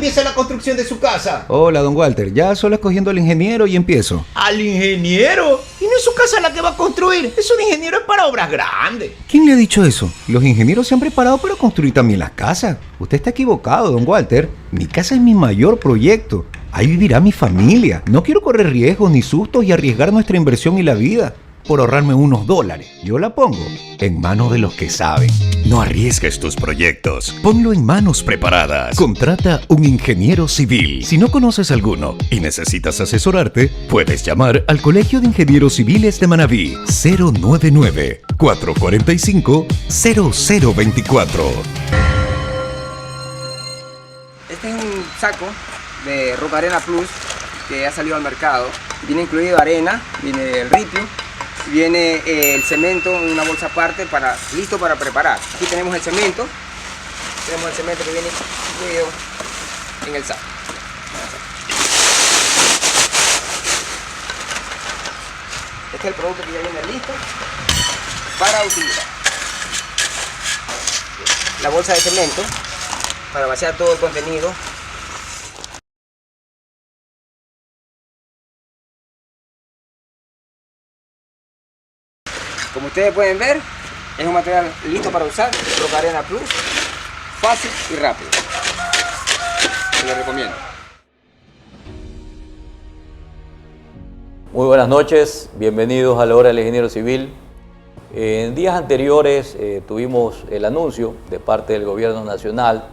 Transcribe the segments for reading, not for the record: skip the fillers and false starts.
empieza la construcción de su casa? Hola, don Walter. Ya solo escogiendo al ingeniero y empiezo. ¿Al ingeniero? ¿Y no es su casa la que va a construir? Es un ingeniero para obras grandes. ¿Quién le ha dicho eso? Los ingenieros se han preparado para construir también las casas. Usted está equivocado, don Walter. Mi casa es mi mayor proyecto. Ahí vivirá mi familia. No quiero correr riesgos ni sustos y arriesgar nuestra inversión y la vida por ahorrarme unos dólares. Yo la pongo en manos de los que saben. No arriesgues tus proyectos. Ponlo en manos preparadas. Contrata un ingeniero civil. Si no conoces alguno y necesitas asesorarte, puedes llamar al Colegio de Ingenieros Civiles de Manabí 099-445-0024. Este es un saco de Roca Arena Plus que ha salido al mercado. Viene incluido arena, viene el ripio, viene el cemento en una bolsa aparte listo para preparar. Aquí tenemos el cemento que viene incluido en el saco. Este es el producto que ya viene listo para utilizar. La bolsa de cemento para vaciar todo el contenido. Como ustedes pueden ver, es un material listo para usar, Roca Arena Plus, fácil y rápido. Se lo recomiendo. Muy buenas noches, bienvenidos a la Hora del Ingeniero Civil. En días anteriores tuvimos el anuncio de parte del Gobierno Nacional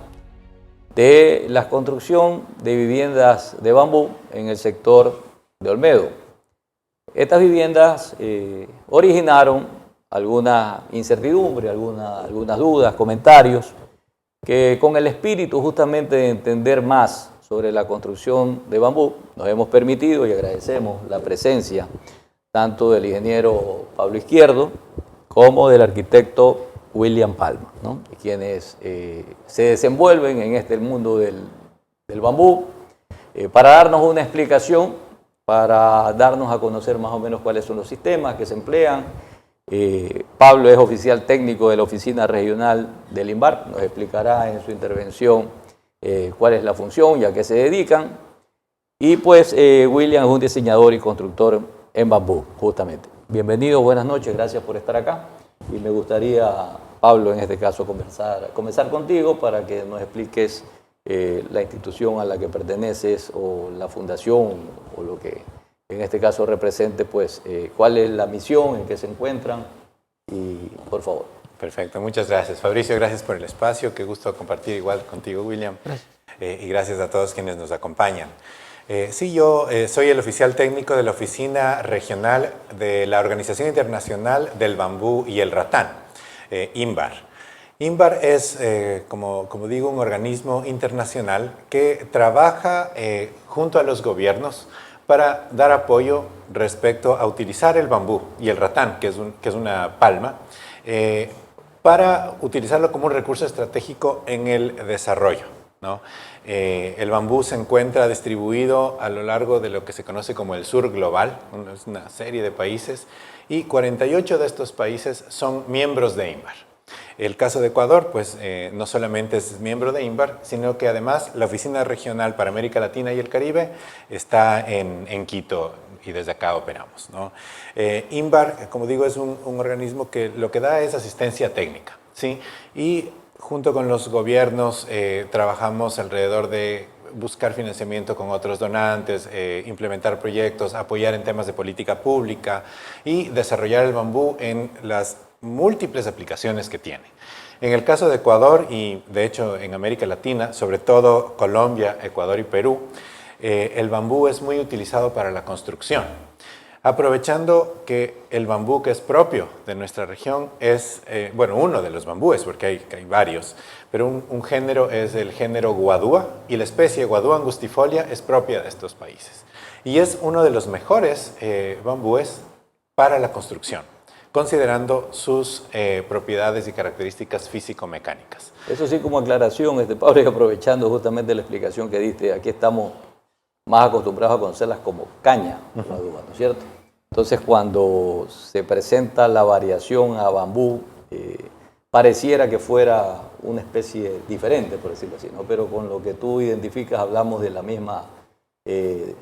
de la construcción de viviendas de bambú en el sector de Olmedo. Estas viviendas originaron alguna incertidumbre, algunas dudas, comentarios, que con el espíritu justamente de entender más sobre la construcción de bambú, nos hemos permitido y agradecemos la presencia tanto del ingeniero Pablo Izquierdo como del arquitecto William Palma, ¿no? Quienes se desenvuelven en este mundo del bambú para darnos una explicación, para darnos a conocer más o menos cuáles son los sistemas que se emplean. Pablo es oficial técnico de la Oficina Regional del INVAR, nos explicará en su intervención cuál es la función y a qué se dedican. Y pues William es un diseñador y constructor en bambú, justamente. Bienvenido, buenas noches, gracias por estar acá. Y me gustaría, Pablo, en este caso, comenzar contigo para que nos expliques la institución a la que perteneces o la fundación o lo que en este caso represente, pues cuál es la misión, en qué se encuentran y por favor. Perfecto, muchas gracias Fabricio, gracias por el espacio, qué gusto compartir igual contigo William. Gracias. Y gracias a todos quienes nos acompañan. Sí, yo soy el oficial técnico de la Oficina Regional de la Organización Internacional del Bambú y el Ratán, INVAR. INVAR es, como digo, un organismo internacional que trabaja junto a los gobiernos para dar apoyo respecto a utilizar el bambú y el ratán, que es una palma, para utilizarlo como un recurso estratégico en el desarrollo, ¿no? El bambú se encuentra distribuido a lo largo de lo que se conoce como el sur global, es una serie de países, y 48 de estos países son miembros de INVAR. El caso de Ecuador, pues no solamente es miembro de INVAR, sino que además la Oficina Regional para América Latina y el Caribe está en Quito y desde acá operamos, ¿no? INVAR, como digo, es un organismo que lo que da es asistencia técnica, ¿sí? Y junto con los gobiernos trabajamos alrededor de buscar financiamiento con otros donantes, implementar proyectos, apoyar en temas de política pública y desarrollar el bambú en las múltiples aplicaciones que tiene. En el caso de Ecuador y de hecho en América Latina, sobre todo Colombia, Ecuador y Perú, el bambú es muy utilizado para la construcción. Aprovechando que el bambú que es propio de nuestra región es, bueno, uno de los bambúes, porque hay varios, pero un género es el género guadúa y la especie guadúa angustifolia es propia de estos países. Y es uno de los mejores bambúes para la construcción, considerando sus propiedades y características físico-mecánicas. Eso sí, como aclaración, Pablo, y aprovechando justamente la explicación que diste, aquí estamos más acostumbrados a conocerlas como caña, ¿no es cierto? Entonces, cuando se presenta la variación a bambú, pareciera que fuera una especie diferente, por decirlo así, ¿no? Pero con lo que tú identificas hablamos de la misma, en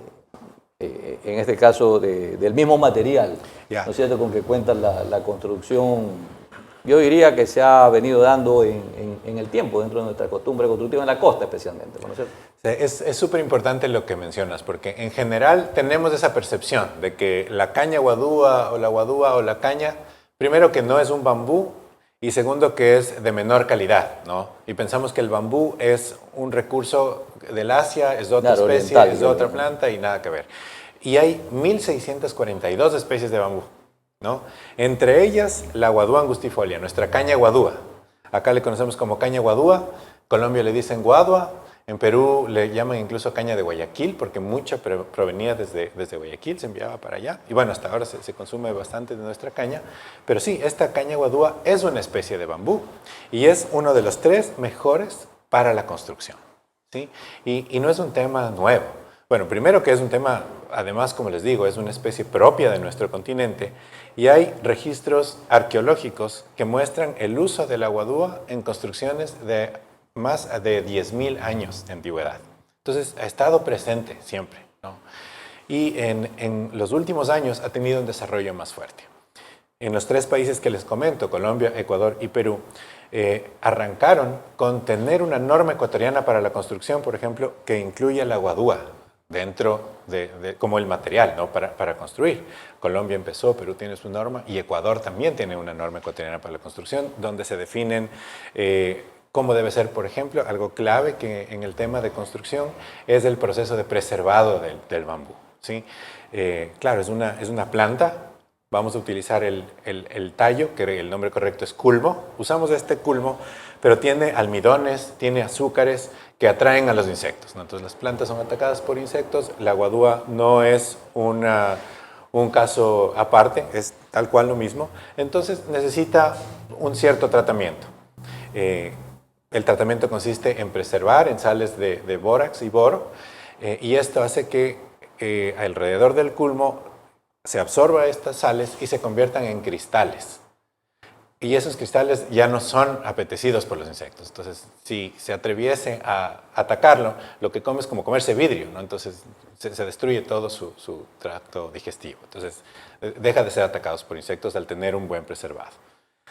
este caso del mismo material, Ya. ¿no es cierto? Con que cuentan la construcción, yo diría que se ha venido dando en el tiempo, dentro de nuestra costumbre constructiva, en la costa especialmente, ¿no es cierto? Es súper importante lo que mencionas, porque en general tenemos esa percepción de que la caña guadúa o la caña, primero que no es un bambú y segundo que es de menor calidad, ¿no? Y pensamos que el bambú es un recurso del Asia, es de otra Claro, especie, oriental, es de otra ¿no? planta y nada que ver. Y hay 1.642 especies de bambú, ¿no? Entre ellas la guadúa angustifolia, nuestra caña guadúa. Acá le conocemos como caña guadúa, Colombia le dicen guadua, en Perú le llaman incluso caña de Guayaquil, porque mucha provenía desde Guayaquil, se enviaba para allá. Y bueno, hasta ahora se consume bastante de nuestra caña. Pero sí, esta caña guadúa es una especie de bambú y es uno de los 3 mejores para la construcción, ¿sí? Y no es un tema nuevo. Bueno, primero que es un tema, además, como les digo, es una especie propia de nuestro continente y hay registros arqueológicos que muestran el uso de la guadúa en construcciones de más de 10.000 años de antigüedad. Entonces, ha estado presente siempre, ¿no? Y en los últimos años ha tenido un desarrollo más fuerte. En los 3 países que les comento, Colombia, Ecuador y Perú, arrancaron con tener una norma ecuatoriana para la construcción, por ejemplo, que incluye la guadúa dentro como el material, ¿no? para construir. Colombia empezó, Perú tiene su norma y Ecuador también tiene una norma ecuatoriana para la construcción, donde se definen cómo debe ser, por ejemplo, algo clave que en el tema de construcción es el proceso de preservado del bambú, ¿sí? Claro, es una planta, vamos a utilizar el tallo, que el nombre correcto es culmo, usamos este culmo, pero tiene almidones, tiene azúcares que atraen a los insectos, ¿no? Entonces las plantas son atacadas por insectos, la guadúa no es un caso aparte, es tal cual lo mismo, entonces necesita un cierto tratamiento. El tratamiento consiste en preservar en sales de bórax y boro y esto hace que alrededor del culmo se absorba estas sales y se conviertan en cristales. Y esos cristales ya no son apetecidos por los insectos. Entonces, si se atreviese a atacarlo, lo que come es como comerse vidrio, ¿no? Entonces, se destruye todo su tracto digestivo. Entonces, deja de ser atacados por insectos al tener un buen preservado.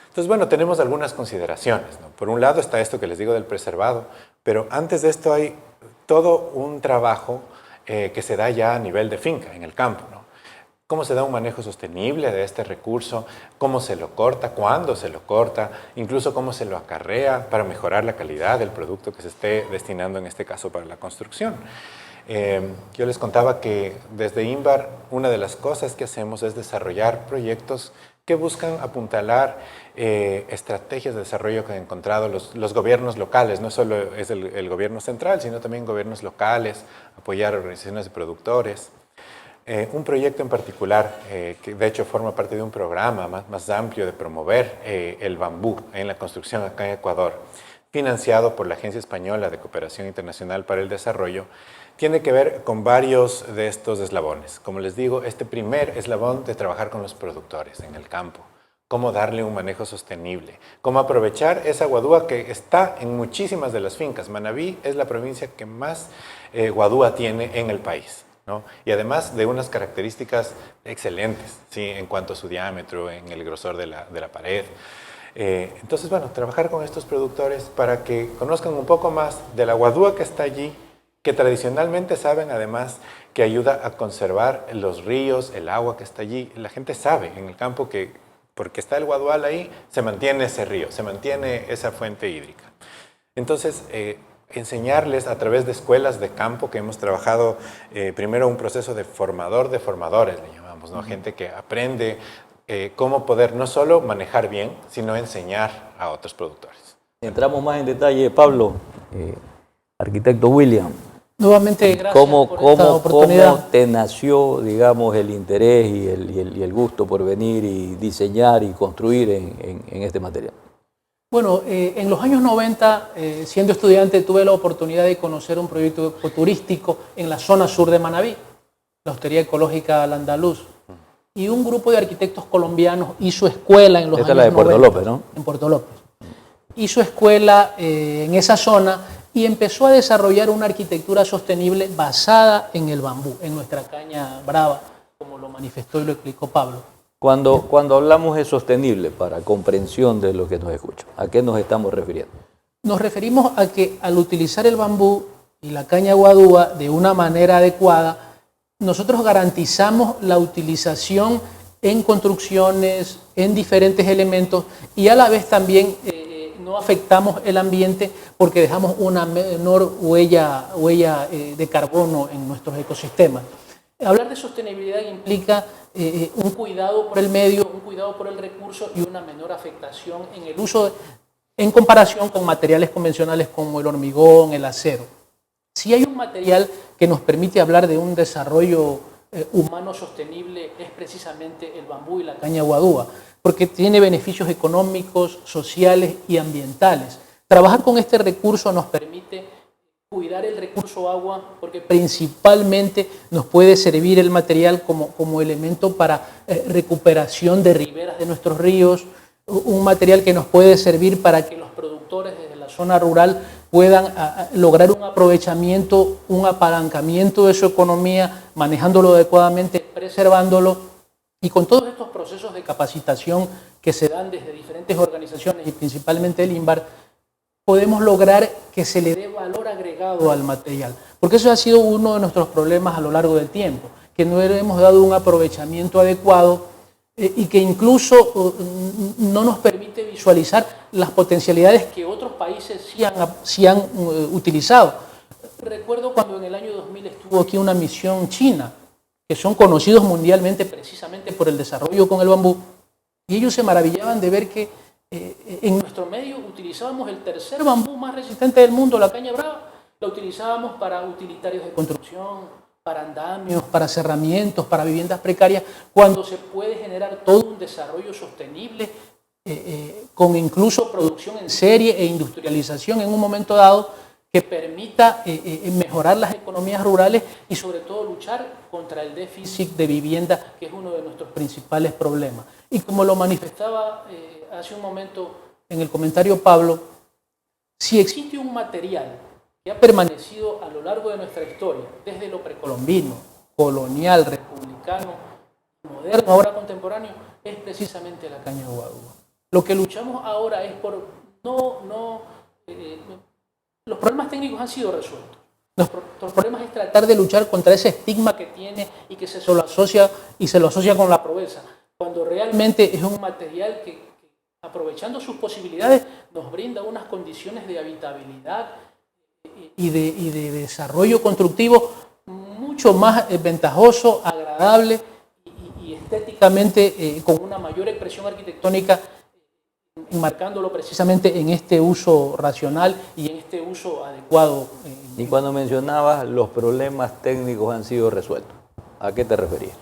Entonces, bueno, tenemos algunas consideraciones, ¿no? Por un lado está esto que les digo del preservado, pero antes de esto hay todo un trabajo que se da ya a nivel de finca, en el campo, ¿no? Cómo se da un manejo sostenible de este recurso, cómo se lo corta, cuándo se lo corta, incluso cómo se lo acarrea para mejorar la calidad del producto que se esté destinando en este caso para la construcción. Yo les contaba que desde INVAR una de las cosas que hacemos es desarrollar proyectos que buscan apuntalar estrategias de desarrollo que han encontrado los gobiernos locales. No solo es el gobierno central, sino también gobiernos locales, apoyar organizaciones de productores. Un proyecto en particular, que de hecho forma parte de un programa más amplio de promover el bambú en la construcción acá en Ecuador, financiado por la Agencia Española de Cooperación Internacional para el Desarrollo, tiene que ver con varios de estos eslabones. Como les digo, este primer eslabón de trabajar con los productores en el campo, cómo darle un manejo sostenible, cómo aprovechar esa guadúa que está en muchísimas de las fincas. Manabí es la provincia que más guadúa tiene en el país, ¿no? Y además de unas características excelentes, ¿sí? En cuanto a su diámetro, en el grosor de la pared. Entonces, bueno, trabajar con estos productores para que conozcan un poco más de la guadúa que está allí, que tradicionalmente saben además que ayuda a conservar los ríos, el agua que está allí. La gente sabe en el campo que porque está el guadual ahí, se mantiene ese río, se mantiene esa fuente hídrica. Entonces, enseñarles a través de escuelas de campo que hemos trabajado primero un proceso de formador de formadores, le llamamos, ¿no? Gente que aprende cómo poder no solo manejar bien, sino enseñar a otros productores. Entramos más en detalle, Pablo, arquitecto William. Nuevamente, gracias ¿Cómo esta oportunidad. te nació, digamos, el interés y el gusto por venir y diseñar y construir en este material? Bueno, en los años 90, siendo estudiante, tuve la oportunidad de conocer un proyecto ecoturístico en la zona sur de Manabí, la Hostería Ecológica Al Andaluz. Y un grupo de arquitectos colombianos hizo escuela en los Esta años 90. es la de Puerto López, ¿no? En Puerto López. hizo escuela en esa zona y empezó a desarrollar una arquitectura sostenible basada en el bambú, en nuestra caña brava, como lo manifestó y lo explicó Pablo. Cuando hablamos de sostenible, para comprensión de lo que nos escucha, ¿a qué nos estamos refiriendo? Nos referimos a que al utilizar el bambú y la caña guadúa de una manera adecuada, nosotros garantizamos la utilización en construcciones, en diferentes elementos, y a la vez también no afectamos el ambiente porque dejamos una menor huella de carbono en nuestros ecosistemas. Hablar de sostenibilidad implica un cuidado por el medio, un cuidado por el recurso y una menor afectación en el uso en comparación con materiales convencionales como el hormigón, el acero. Si hay un material que nos permite hablar de un desarrollo humano sostenible, es precisamente el bambú y la caña guadúa, porque tiene beneficios económicos, sociales y ambientales. Trabajar con este recurso nos permite cuidar el recurso agua, porque principalmente nos puede servir el material como elemento para recuperación de riberas de nuestros ríos, un material que nos puede servir para que los productores desde la zona rural puedan lograr un aprovechamiento, un apalancamiento de su economía, manejándolo adecuadamente, preservándolo. Y con todos estos procesos de capacitación que se dan desde diferentes organizaciones y principalmente el INVAR, podemos lograr que se le dé valor agregado al material. Porque eso ha sido uno de nuestros problemas a lo largo del tiempo, que no le hemos dado un aprovechamiento adecuado y que incluso no nos permite visualizar las potencialidades que otros países sí han utilizado. Recuerdo cuando en el año 2000 estuvo aquí una misión china, que son conocidos mundialmente precisamente por el desarrollo con el bambú, y ellos se maravillaban de ver que en nuestro medio utilizábamos el tercer bambú más resistente del mundo, la caña brava, la utilizábamos para utilitarios de construcción, para andamios, para cerramientos, para viviendas precarias, cuando se puede generar todo un desarrollo sostenible, con incluso producción en serie e industrialización en un momento dado, que permita mejorar las economías rurales y sobre todo luchar contra el déficit de vivienda, que es uno de nuestros principales problemas. Y como lo manifestaba hace un momento en el comentario Pablo, si existe un material que ha permanecido a lo largo de nuestra historia, desde lo precolombino, colonial, republicano, moderno, ahora contemporáneo, es precisamente la caña guadúa. Lo que luchamos ahora es por los problemas técnicos han sido resueltos. Nuestros problemas es tratar de luchar contra ese estigma que tiene y que se lo asocia con la pobreza, cuando realmente es un material que aprovechando sus posibilidades nos brinda unas condiciones de habitabilidad y de desarrollo constructivo mucho más ventajoso, agradable y estéticamente con una mayor expresión arquitectónica, enmarcándolo precisamente en este uso racional y en este uso adecuado. Y cuando mencionabas los problemas técnicos han sido resueltos, ¿a qué te referías?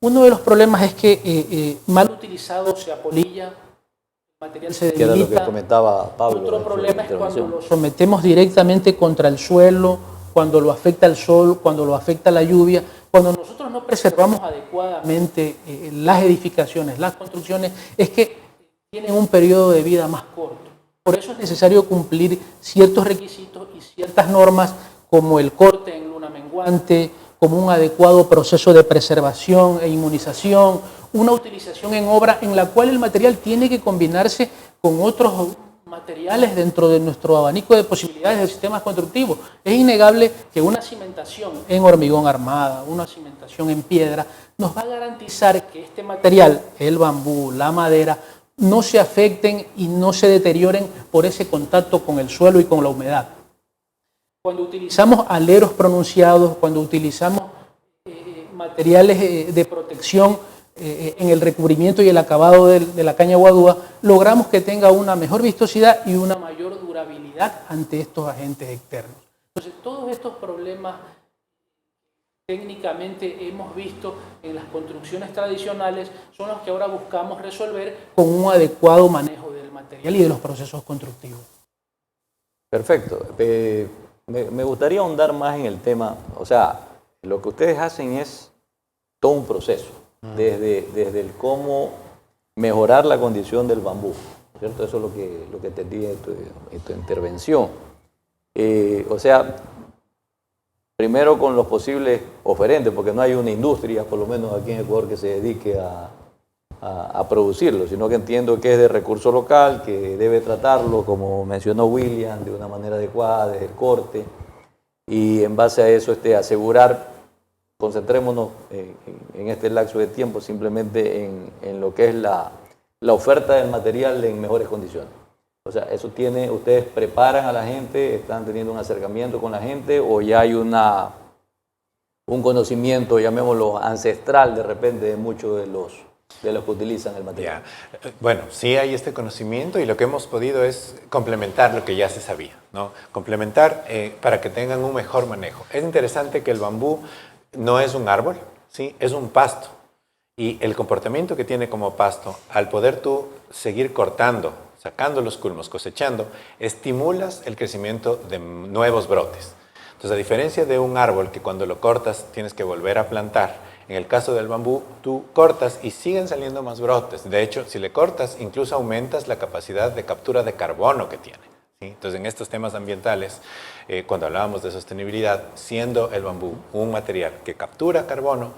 Uno de los problemas es que mal utilizado se apolilla, el material se debilita. Que era lo que comentaba Pablo. Otro problema es cuando lo sometemos directamente contra el suelo, cuando lo afecta el sol, cuando lo afecta la lluvia, cuando nosotros no preservamos adecuadamente las edificaciones, las construcciones, es que tienen un periodo de vida más corto. Por eso es necesario cumplir ciertos requisitos y ciertas normas como el corte en luna menguante, como un adecuado proceso de preservación e inmunización, una utilización en obra en la cual el material tiene que combinarse con otros materiales dentro de nuestro abanico de posibilidades de sistemas constructivos. Es innegable que una cimentación en hormigón armada, una cimentación en piedra, nos va a garantizar que este material, el bambú, la madera, no se afecten y no se deterioren por ese contacto con el suelo y con la humedad. Cuando utilizamos aleros pronunciados, cuando utilizamos materiales de protección en el recubrimiento y el acabado de la caña guadúa, logramos que tenga una mejor vistosidad y una mayor durabilidad ante estos agentes externos. Entonces, todos estos problemas técnicamente hemos visto en las construcciones tradicionales son los que ahora buscamos resolver con un adecuado manejo del material y de los procesos constructivos. Perfecto. Me gustaría ahondar más en el tema. O sea, lo que ustedes hacen es todo un proceso, desde el cómo mejorar la condición del bambú. ¿cierto? Eso es lo que entendí en tu intervención. O sea, primero con los posibles oferentes, porque no hay una industria, por lo menos aquí en Ecuador, que se dedique a producirlo, sino que entiendo que es de recurso local, que debe tratarlo, como mencionó William, de una manera adecuada, desde el corte, y en base a eso asegurar, concentrémonos en este lapso de tiempo simplemente en lo que es la oferta del material en mejores condiciones. O sea, eso ustedes preparan a la gente, están teniendo un acercamiento con la gente, o ya hay un conocimiento, llamémoslo ancestral, de repente, de muchos de los que utilizan el material. Bueno, sí hay este conocimiento y lo que hemos podido es complementar lo que ya se sabía, ¿no? Complementar para que tengan un mejor manejo. Es interesante que el bambú no es un árbol, ¿sí? Es un pasto. Y el comportamiento que tiene como pasto, al poder tú seguir cortando, sacando los culmos, cosechando, estimulas el crecimiento de nuevos brotes. Entonces, a diferencia de un árbol que cuando lo cortas tienes que volver a plantar, en el caso del bambú, tú cortas y siguen saliendo más brotes. De hecho, si le cortas, incluso aumentas la capacidad de captura de carbono que tiene, ¿sí? Entonces, en estos temas ambientales, cuando hablábamos de sostenibilidad, siendo el bambú un material que captura carbono,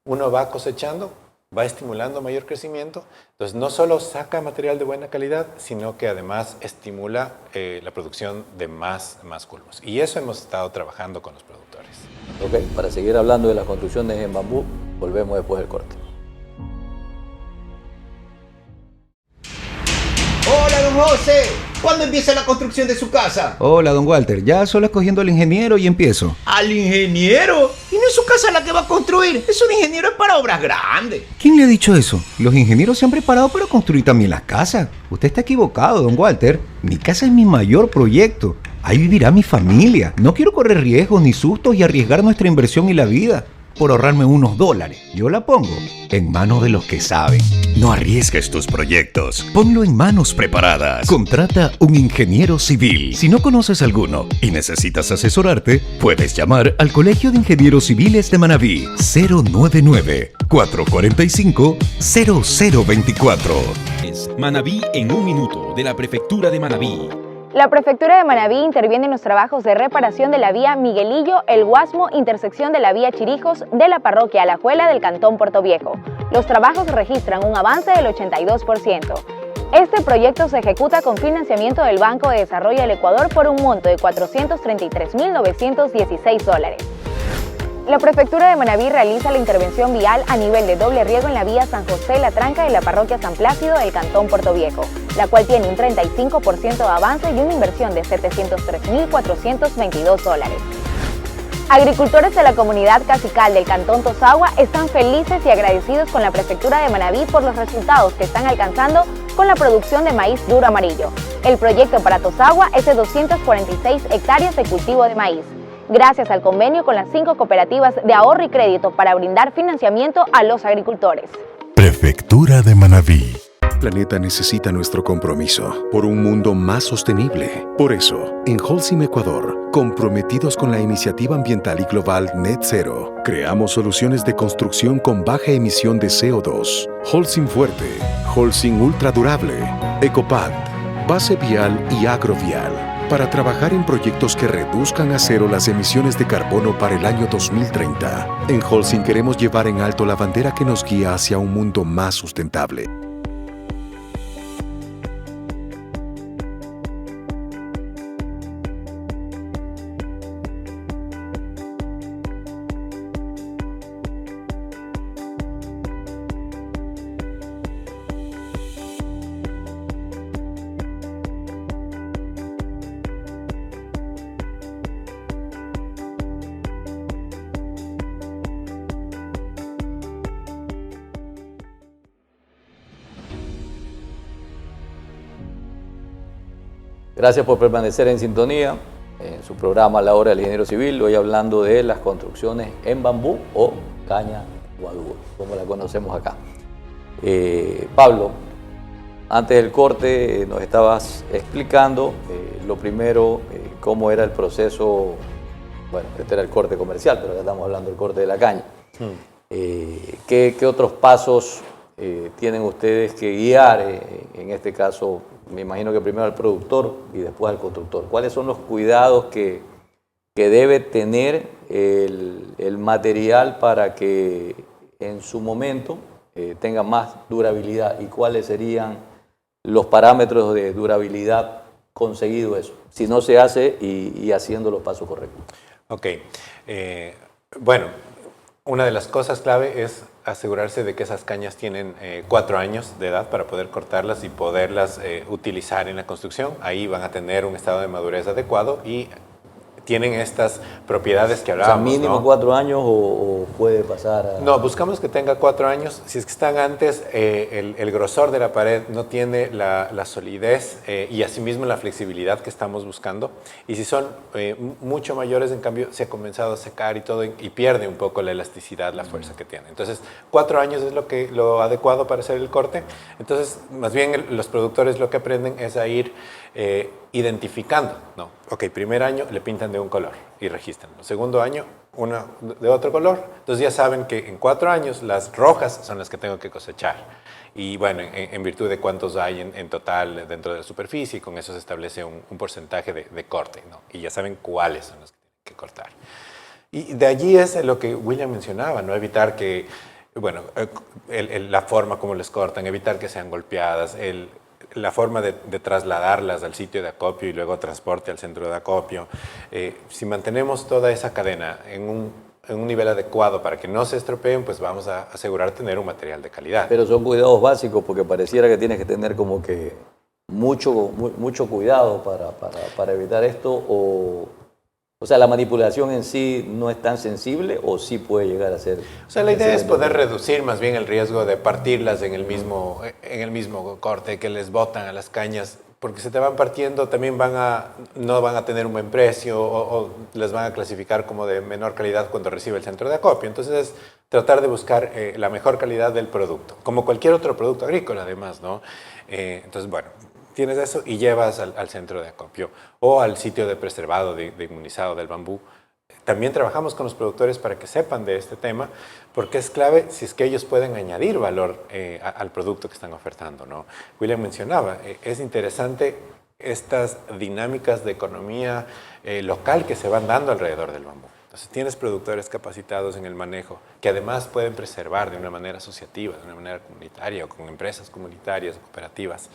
uno va cosechando, va estimulando mayor crecimiento. Entonces, no solo saca material de buena calidad, sino que además estimula la producción de más culmos. Y eso hemos estado trabajando con los productores. Ok, para seguir hablando de las construcciones en bambú, volvemos después del corte. Hola, don José. ¿Cuándo empieza la construcción de su casa? Hola, don Walter. Ya solo escogiendo al ingeniero y empiezo. ¿Al ingeniero? ¿Y no es su casa la que va a construir? Es un ingeniero para obras grandes. ¿Quién le ha dicho eso? Los ingenieros se han preparado para construir también las casas. Usted está equivocado, don Walter. Mi casa es mi mayor proyecto. Ahí vivirá mi familia. No quiero correr riesgos ni sustos y arriesgar nuestra inversión y la vida por ahorrarme unos dólares. Yo la pongo en manos de los que saben. No arriesgues tus proyectos. Ponlo en manos preparadas. Contrata un ingeniero civil. Si no conoces alguno y necesitas asesorarte, puedes llamar al Colegio de Ingenieros Civiles de Manabí 099-445-0024. Manabí en un minuto, de la Prefectura de Manabí. La Prefectura de Manabí interviene en los trabajos de reparación de la vía Miguelillo, El Guasmo, intersección de la vía Chirijos de la parroquia Alajuela del Cantón Puerto Viejo. Los trabajos registran un avance del 82%. Este proyecto se ejecuta con financiamiento del Banco de Desarrollo del Ecuador por un monto de $433.916. La Prefectura de Manabí realiza la intervención vial a nivel de doble riego en la vía San José La Tranca de la parroquia San Plácido del Cantón Puerto Viejo, la cual tiene un 35% de avance y una inversión de $703.422. Agricultores de la comunidad cacical del Cantón Tosagua están felices y agradecidos con la Prefectura de Manabí por los resultados que están alcanzando con la producción de maíz duro amarillo. El proyecto para Tosagua es de 246 hectáreas de cultivo de maíz, gracias al convenio con las 5 cooperativas de ahorro y crédito para brindar financiamiento a los agricultores. Prefectura de Manabí. El planeta necesita nuestro compromiso por un mundo más sostenible. Por eso, en Holcim Ecuador, comprometidos con la iniciativa ambiental y global Net Zero, creamos soluciones de construcción con baja emisión de CO2. Holcim Fuerte, Holcim Ultra Durable, Ecopact, Base Vial y Agrovial, para trabajar en proyectos que reduzcan a cero las emisiones de carbono para el año 2030. En Holcim queremos llevar en alto la bandera que nos guía hacia un mundo más sustentable. Gracias por permanecer en sintonía en su programa La Hora del Ingeniero Civil, hoy hablando de las construcciones en bambú o caña guadúa, como la conocemos acá. Pablo, antes del corte nos estabas explicando lo primero, cómo era el proceso, bueno, este era el corte comercial, pero ya estamos hablando del corte de la caña. ¿Qué otros pasos tienen ustedes que guiar, en este caso, me imagino que primero al productor y después al constructor? ¿Cuáles son los cuidados que debe tener el material para que en su momento tenga más durabilidad? ¿Y cuáles serían los parámetros de durabilidad conseguido eso, si no se hace y haciendo los pasos correctos? Ok. Bueno, una de las cosas clave es asegurarse de que esas cañas tienen 4 años de edad para poder cortarlas y poderlas utilizar en la construcción. Ahí van a tener un estado de madurez adecuado y tienen estas propiedades que hablábamos. O sea, mínimo, ¿no? 4 años o puede pasar a... No, buscamos que tenga 4 años. Si es que están antes, el grosor de la pared no tiene la solidez y asimismo la flexibilidad que estamos buscando. Y si son mucho mayores, en cambio, se ha comenzado a secar y todo y pierde un poco la elasticidad, la fuerza que tiene. Entonces, 4 años es lo adecuado para hacer el corte. Entonces, más bien los productores lo que aprenden es a ir identificando, no, ok, primer año le pintan de un color y registran, segundo año uno de otro color, entonces ya saben que en 4 años las rojas son las que tengo que cosechar y bueno, en virtud de cuántos hay en total dentro de la superficie, y con eso se establece un porcentaje de corte, ¿no? Y ya saben cuáles son las que tienen que cortar. Y de allí es lo que William mencionaba, ¿no? Evitar que, bueno, la forma como les cortan, evitar que sean golpeadas, la forma de trasladarlas al sitio de acopio y luego transporte al centro de acopio. Si mantenemos toda esa cadena en un nivel adecuado para que no se estropeen, pues vamos a asegurar tener un material de calidad. Pero son cuidados básicos porque pareciera que tienes que tener como que mucho cuidado para evitar esto o sea, la manipulación en sí no es tan sensible o sí puede llegar a ser... O sea, la idea es poder reducir más bien el riesgo de partirlas en el mismo corte, que les botan a las cañas, porque se te van partiendo, también no van a tener un buen precio o les van a clasificar como de menor calidad cuando recibe el centro de acopio. Entonces es tratar de buscar la mejor calidad del producto, como cualquier otro producto agrícola además, ¿no? Entonces, bueno, tienes eso y llevas al centro de acopio o al sitio de preservado, de inmunizado del bambú. También trabajamos con los productores para que sepan de este tema, porque es clave si es que ellos pueden añadir valor al producto que están ofertando, ¿no? William mencionaba, es interesante estas dinámicas de economía local que se van dando alrededor del bambú. Entonces tienes productores capacitados en el manejo que además pueden preservar de una manera asociativa, de una manera comunitaria o con empresas comunitarias, cooperativas,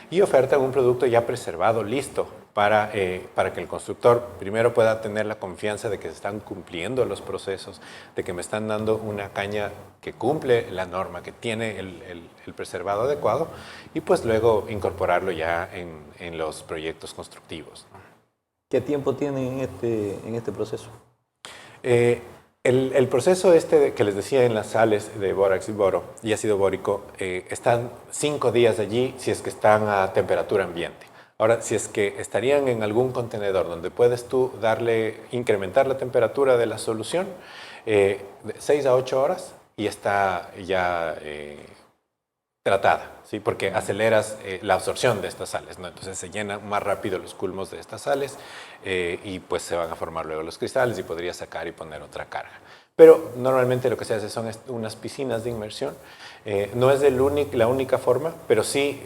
y ofertan un producto ya preservado, listo, para que el constructor primero pueda tener la confianza de que se están cumpliendo los procesos, de que me están dando una caña que cumple la norma, que tiene el preservado adecuado, y pues luego incorporarlo ya en los proyectos constructivos, ¿no? ¿Qué tiempo tienen en este proceso? El proceso que les decía en las sales de bórax y boro y ácido bórico, están 5 días allí si es que están a temperatura ambiente. Ahora, si es que estarían en algún contenedor donde puedes tú incrementar la temperatura de la solución, de 6 a 8 horas y está ya tratada, ¿sí? Porque aceleras la absorción de estas sales, ¿no? Entonces se llenan más rápido los culmos de estas sales y pues se van a formar luego los cristales y podrías sacar y poner otra carga. Pero normalmente lo que se hace son unas piscinas de inmersión. No es la única forma, pero sí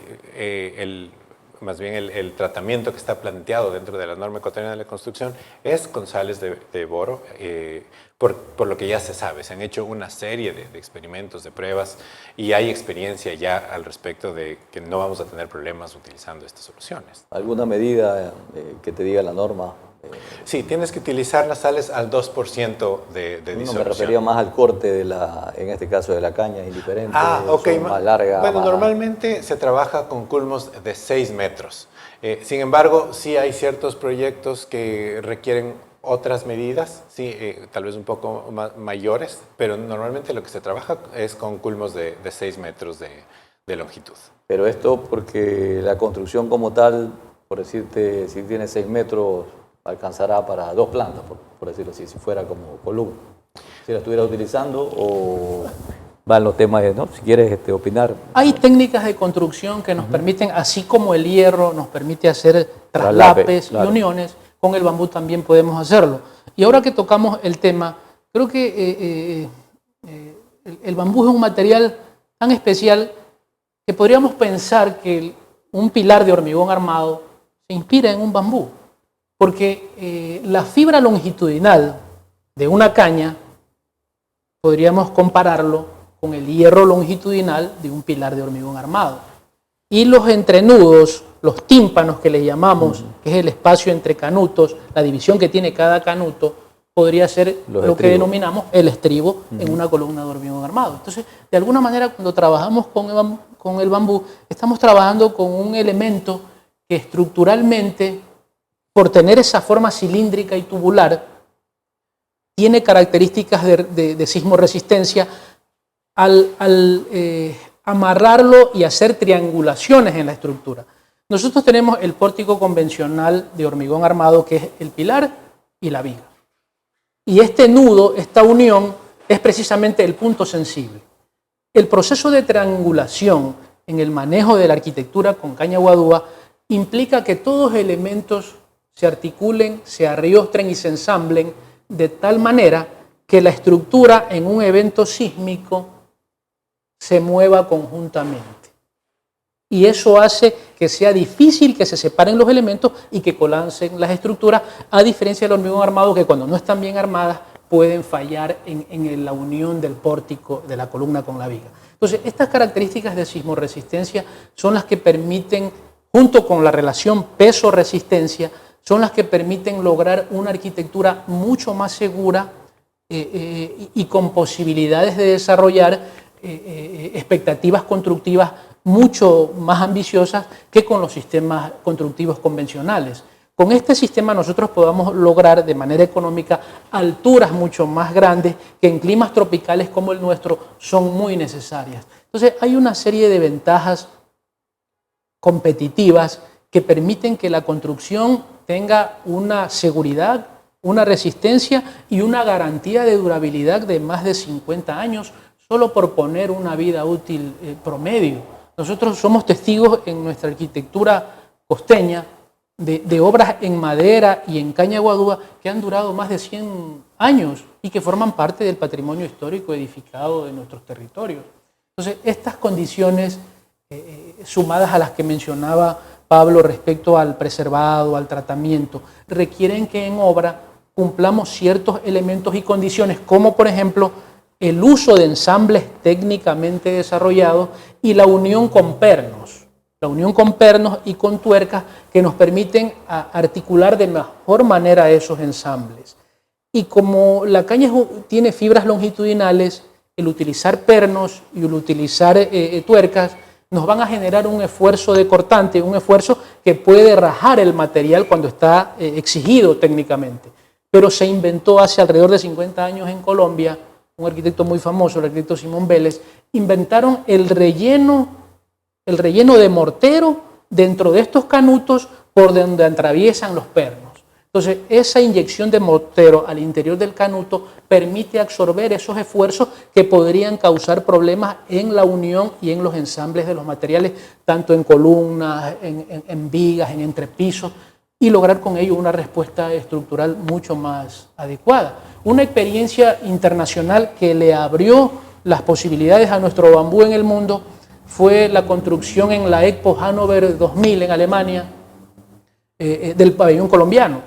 más bien el tratamiento que está planteado dentro de la norma ecuatoriana de la construcción es con sales de boro, por lo que ya se sabe. Se han hecho una serie de experimentos, de pruebas, y hay experiencia ya al respecto de que no vamos a tener problemas utilizando estas soluciones. ¿Alguna medida que te diga la norma? Sí, tienes que utilizar las sales al 2% de disolución. No, me refería más al corte en este caso de la caña, es indiferente, ok. más larga. Bueno, normalmente se trabaja con culmos de 6 metros. Sin embargo, sí hay ciertos proyectos que requieren otras medidas, sí, tal vez un poco mayores, pero normalmente lo que se trabaja es con culmos de 6 metros de longitud. Pero esto porque la construcción como tal, por decirte, si tiene 6 metros, alcanzará para 2 plantas, por decirlo así, si fuera como columna. Si la estuviera utilizando o van los temas, ¿no? Si quieres opinar. Hay técnicas de construcción que nos permiten, así como el hierro nos permite hacer traslapes y uniones, con el bambú también podemos hacerlo. Y ahora que tocamos el tema, creo que el bambú es un material tan especial que podríamos pensar que un pilar de hormigón armado se inspira en un bambú, porque la fibra longitudinal de una caña podríamos compararlo con el hierro longitudinal de un pilar de hormigón armado. Y los entrenudos, los tímpanos que le llamamos, que es el espacio entre canutos, la división que tiene cada canuto, podría ser lo que denominamos el estribo en una columna de hormigón armado. Entonces, de alguna manera, cuando trabajamos con el bambú, estamos trabajando con un elemento que estructuralmente, por tener esa forma cilíndrica y tubular, tiene características de sismoresistencia al amarrarlo y hacer triangulaciones en la estructura. Nosotros tenemos el pórtico convencional de hormigón armado, que es el pilar y la viga. Y este nudo, esta unión, es precisamente el punto sensible. El proceso de triangulación en el manejo de la arquitectura con caña guadúa implica que todos los elementos se articulen, se arriostren y se ensamblen de tal manera que la estructura en un evento sísmico se mueva conjuntamente. Y eso hace que sea difícil que se separen los elementos y que colapsen las estructuras, a diferencia del hormigón armado, que cuando no están bien armadas pueden fallar en la unión del pórtico de la columna con la viga. Entonces, estas características de sismoresistencia son las que permiten, junto con la relación peso-resistencia, son las que permiten lograr una arquitectura mucho más segura y con posibilidades de desarrollar expectativas constructivas mucho más ambiciosas que con los sistemas constructivos convencionales. Con este sistema nosotros podamos lograr de manera económica alturas mucho más grandes que en climas tropicales como el nuestro son muy necesarias. Entonces hay una serie de ventajas competitivas que permiten que la construcción tenga una seguridad, una resistencia y una garantía de durabilidad de más de 50 años, solo por poner una vida útil promedio. Nosotros somos testigos en nuestra arquitectura costeña de obras en madera y en caña guadúa que han durado más de 100 años y que forman parte del patrimonio histórico edificado de nuestros territorios. Entonces, estas condiciones, sumadas a las que mencionaba Pablo respecto al preservado, al tratamiento, requieren que en obra cumplamos ciertos elementos y condiciones, como por ejemplo el uso de ensambles técnicamente desarrollados y la unión con pernos y con tuercas que nos permiten articular de mejor manera esos ensambles. Y como la caña tiene fibras longitudinales, el utilizar pernos y el utilizar tuercas nos van a generar un esfuerzo de cortante, un esfuerzo que puede rajar el material cuando está exigido técnicamente. Pero se inventó hace alrededor de 50 años en Colombia, un arquitecto muy famoso, el arquitecto Simón Vélez, inventaron el relleno de mortero dentro de estos canutos por donde atraviesan los pernos. Entonces, esa inyección de mortero al interior del canuto permite absorber esos esfuerzos que podrían causar problemas en la unión y en los ensambles de los materiales, tanto en columnas, en vigas, en entrepisos, y lograr con ello una respuesta estructural mucho más adecuada. Una experiencia internacional que le abrió las posibilidades a nuestro bambú en el mundo fue la construcción en la Expo Hannover 2000 en Alemania del pabellón colombiano.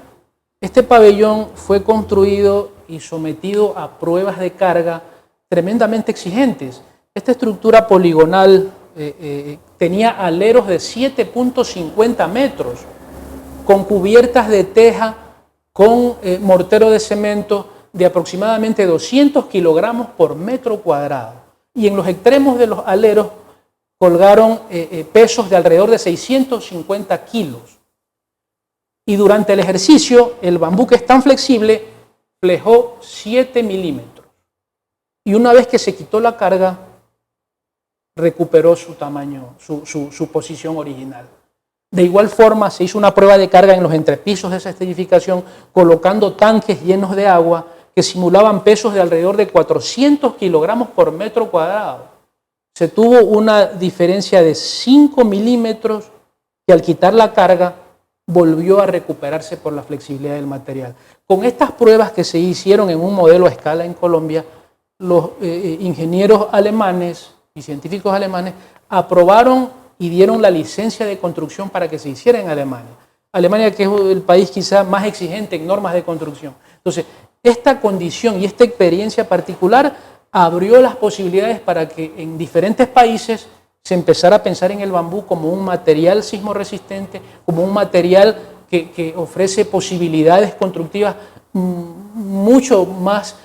Este pabellón fue construido y sometido a pruebas de carga tremendamente exigentes. Esta estructura poligonal tenía aleros de 7.50 metros, con cubiertas de teja, con mortero de cemento de aproximadamente 200 kilogramos por metro cuadrado. Y en los extremos de los aleros colgaron pesos de alrededor de 650 kilos. Y durante el ejercicio, el bambú, que es tan flexible, flejó 7 milímetros. Y una vez que se quitó la carga, recuperó su tamaño, su posición original. De igual forma, se hizo una prueba de carga en los entrepisos de esa edificación, colocando tanques llenos de agua que simulaban pesos de alrededor de 400 kilogramos por metro cuadrado. Se tuvo una diferencia de 5 milímetros que al quitar la carga volvió a recuperarse por la flexibilidad del material. Con estas pruebas que se hicieron en un modelo a escala en Colombia, los ingenieros alemanes y científicos alemanes aprobaron y dieron la licencia de construcción para que se hiciera en Alemania. Alemania, que es el país quizá más exigente en normas de construcción. Entonces, esta condición y esta experiencia particular abrió las posibilidades para que en diferentes países se empezara a pensar en el bambú como un material sismo resistente, como un material que ofrece posibilidades constructivas mucho más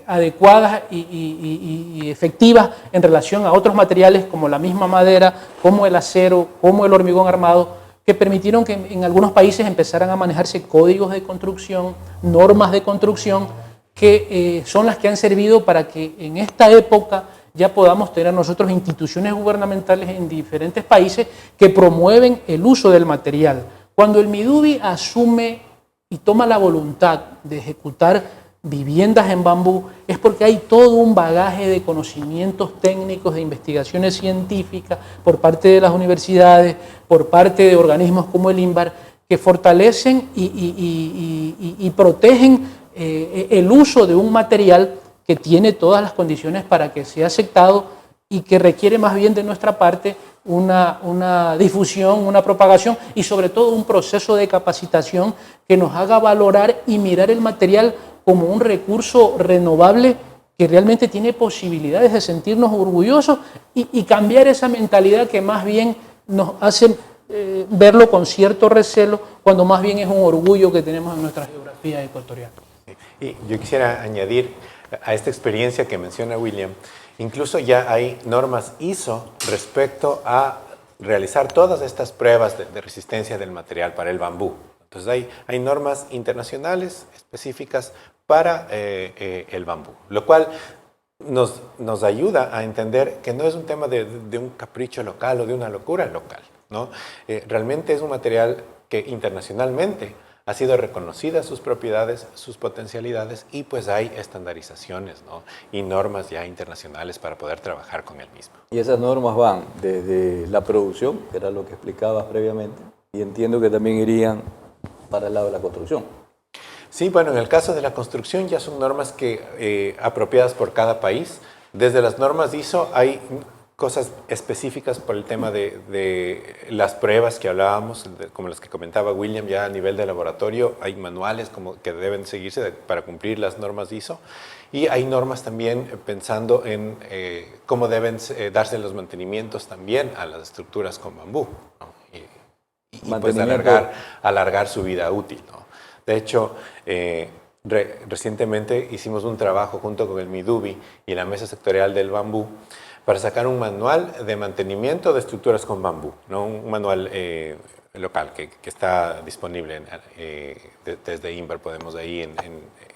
adecuadas y efectivas en relación a otros materiales como la misma madera, como el acero, como el hormigón armado, que permitieron que en algunos países empezaran a manejarse códigos de construcción, normas de construcción, que son las que han servido para que en esta época ya podamos tener nosotros instituciones gubernamentales en diferentes países que promueven el uso del material. Cuando el Midubi asume y toma la voluntad de ejecutar viviendas en bambú, es porque hay todo un bagaje de conocimientos técnicos, de investigaciones científicas por parte de las universidades, por parte de organismos como el INVAR, que fortalecen y protegen el uso de un material que tiene todas las condiciones para que sea aceptado y que requiere más bien de nuestra parte una difusión, una propagación y sobre todo un proceso de capacitación que nos haga valorar y mirar el material como un recurso renovable que realmente tiene posibilidades de sentirnos orgullosos y cambiar esa mentalidad que más bien nos hace verlo con cierto recelo, cuando más bien es un orgullo que tenemos en nuestra geografía ecuatoriana. Y yo quisiera añadir a esta experiencia que menciona William, incluso ya hay normas ISO respecto a realizar todas estas pruebas de resistencia del material para el bambú. Entonces hay normas internacionales específicas para el bambú, lo cual nos ayuda a entender que no es un tema de un capricho local o de una locura local, ¿no? Realmente es un material que internacionalmente ha sido reconocida sus propiedades, sus potencialidades y pues hay estandarizaciones, ¿no? Y normas ya internacionales para poder trabajar con el mismo. Y esas normas van desde la producción, que era lo que explicabas previamente, y entiendo que también irían para el lado de la construcción. Sí, bueno, en el caso de la construcción ya son normas que apropiadas por cada país. Desde las normas ISO hay cosas específicas por el tema de las pruebas que hablábamos, como las que comentaba William, ya a nivel de laboratorio hay manuales que deben seguirse para cumplir las normas ISO y hay normas también pensando en cómo deben darse los mantenimientos también a las estructuras con bambú, ¿no? Y pues alargar su vida útil, ¿no? De hecho, recientemente hicimos un trabajo junto con el Midubi y la Mesa Sectorial del Bambú para sacar un manual de mantenimiento de estructuras con bambú, ¿no? Un manual local que está disponible desde INVAR. Podemos ahí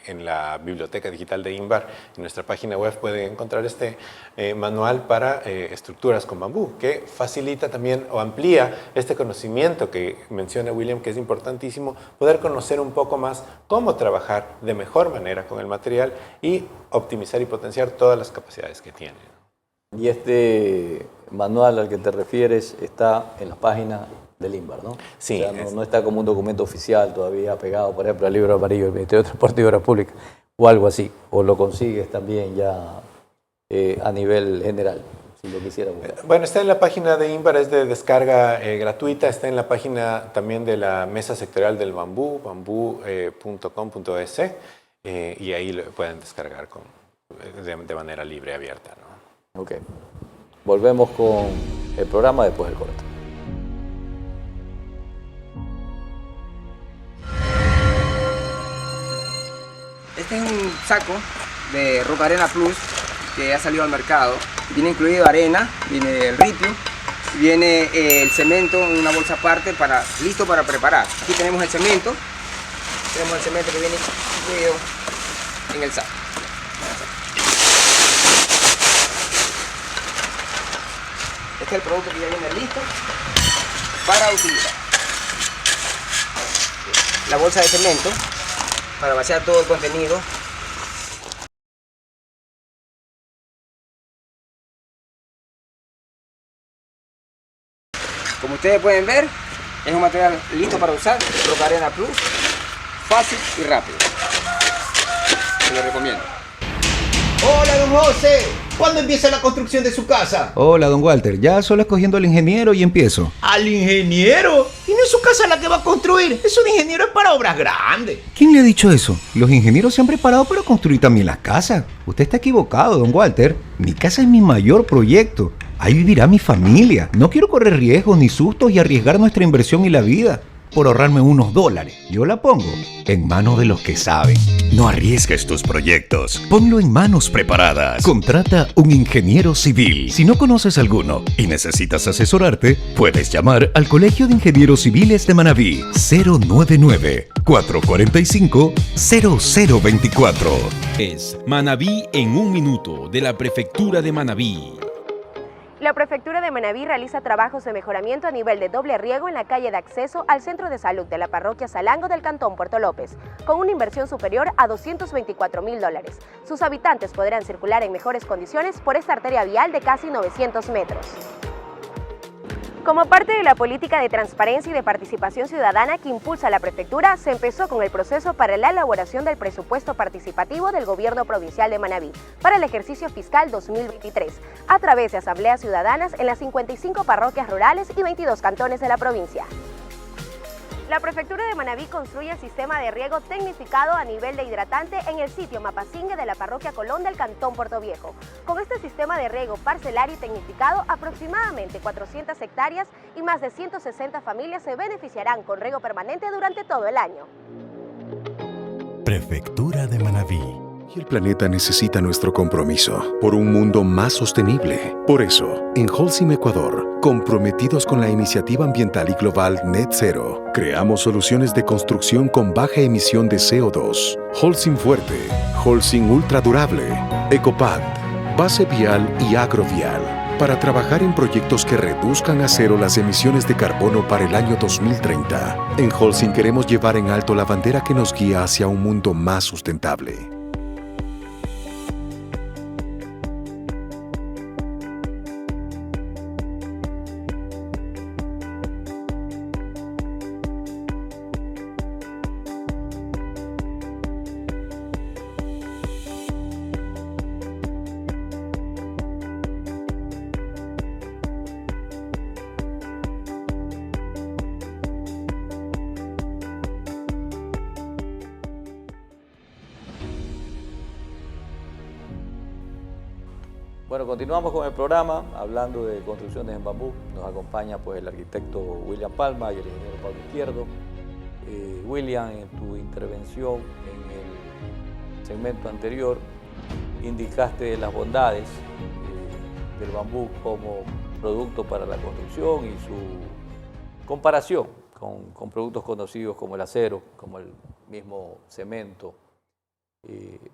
en la biblioteca digital de INVAR, en nuestra página web pueden encontrar este manual para estructuras con bambú, que facilita también o amplía este conocimiento que menciona William, que es importantísimo, poder conocer un poco más cómo trabajar de mejor manera con el material y optimizar y potenciar todas las capacidades que tiene. Y este manual al que te refieres está en la página del INVAR, ¿no? Sí. O sea, no está como un documento oficial todavía pegado, por ejemplo, al libro amarillo del Ministerio de Transporte y Obras Públicas o algo así. O lo consigues también ya a nivel general, si lo quisieras buscar. Bueno, está en la página de INVAR, es de descarga gratuita. Está en la página también de la Mesa Sectorial del Bambú, bambú.com.es, y ahí lo pueden descargar de manera libre, abierta, ¿no? Ok. Volvemos con el programa después del corte. Este es un saco de Roca Arena Plus que ha salido al mercado. Viene incluido arena, viene el ripio, viene el cemento en una bolsa aparte listo para preparar. Aquí tenemos el cemento que viene incluido en el saco. Este es el producto que ya viene listo para utilizar. La bolsa de cemento para vaciar todo el contenido. Como ustedes pueden ver, es un material listo para usar, Roca Arena Plus, fácil y rápido. Se lo recomiendo. Hola, don José. ¿Cuándo empieza la construcción de su casa? Hola, don Walter. Ya solo escogiendo al ingeniero y empiezo. ¿Al ingeniero? ¿Y no es su casa la que va a construir? Es un ingeniero para obras grandes. ¿Quién le ha dicho eso? Los ingenieros se han preparado para construir también las casas. Usted está equivocado, don Walter. Mi casa es mi mayor proyecto. Ahí vivirá mi familia. No quiero correr riesgos ni sustos y arriesgar nuestra inversión y la vida por ahorrarme unos dólares. Yo la pongo en manos de los que saben. No arriesgues tus proyectos. Ponlo en manos preparadas. Contrata un ingeniero civil. Si no conoces alguno y necesitas asesorarte, puedes llamar al Colegio de Ingenieros Civiles de Manabí 099-445-0024. Es Manabí en un minuto de la Prefectura de Manabí. La Prefectura de Manabí realiza trabajos de mejoramiento a nivel de doble riego en la calle de acceso al Centro de Salud de la Parroquia Salango del Cantón Puerto López, con una inversión superior a $224.000. Sus habitantes podrán circular en mejores condiciones por esta arteria vial de casi 900 metros. Como parte de la política de transparencia y de participación ciudadana que impulsa la Prefectura, se empezó con el proceso para la elaboración del presupuesto participativo del Gobierno Provincial de Manabí para el ejercicio fiscal 2023, a través de asambleas ciudadanas en las 55 parroquias rurales y 22 cantones de la provincia. La Prefectura de Manabí construye el sistema de riego tecnificado a nivel de hidratante en el sitio Mapasingue de la Parroquia Colón del Cantón Puerto Viejo. Con este sistema de riego parcelario y tecnificado, aproximadamente 400 hectáreas y más de 160 familias se beneficiarán con riego permanente durante todo el año. Prefectura de Manabí. Y el planeta necesita nuestro compromiso por un mundo más sostenible. Por eso, en Holcim Ecuador, comprometidos con la iniciativa ambiental y global Net Zero, creamos soluciones de construcción con baja emisión de CO2. Holcim Fuerte, Holcim Ultra Durable, Ecopad, Base Vial y Agrovial, para trabajar en proyectos que reduzcan a cero las emisiones de carbono para el año 2030. En Holcim queremos llevar en alto la bandera que nos guía hacia un mundo más sustentable. Bueno, continuamos con el programa hablando de construcciones en bambú. Nos acompaña pues el arquitecto William Palma y el ingeniero Pablo Izquierdo. William, en tu intervención en el segmento anterior, indicaste las bondades del bambú como producto para la construcción y su comparación con productos conocidos como el acero, como el mismo cemento.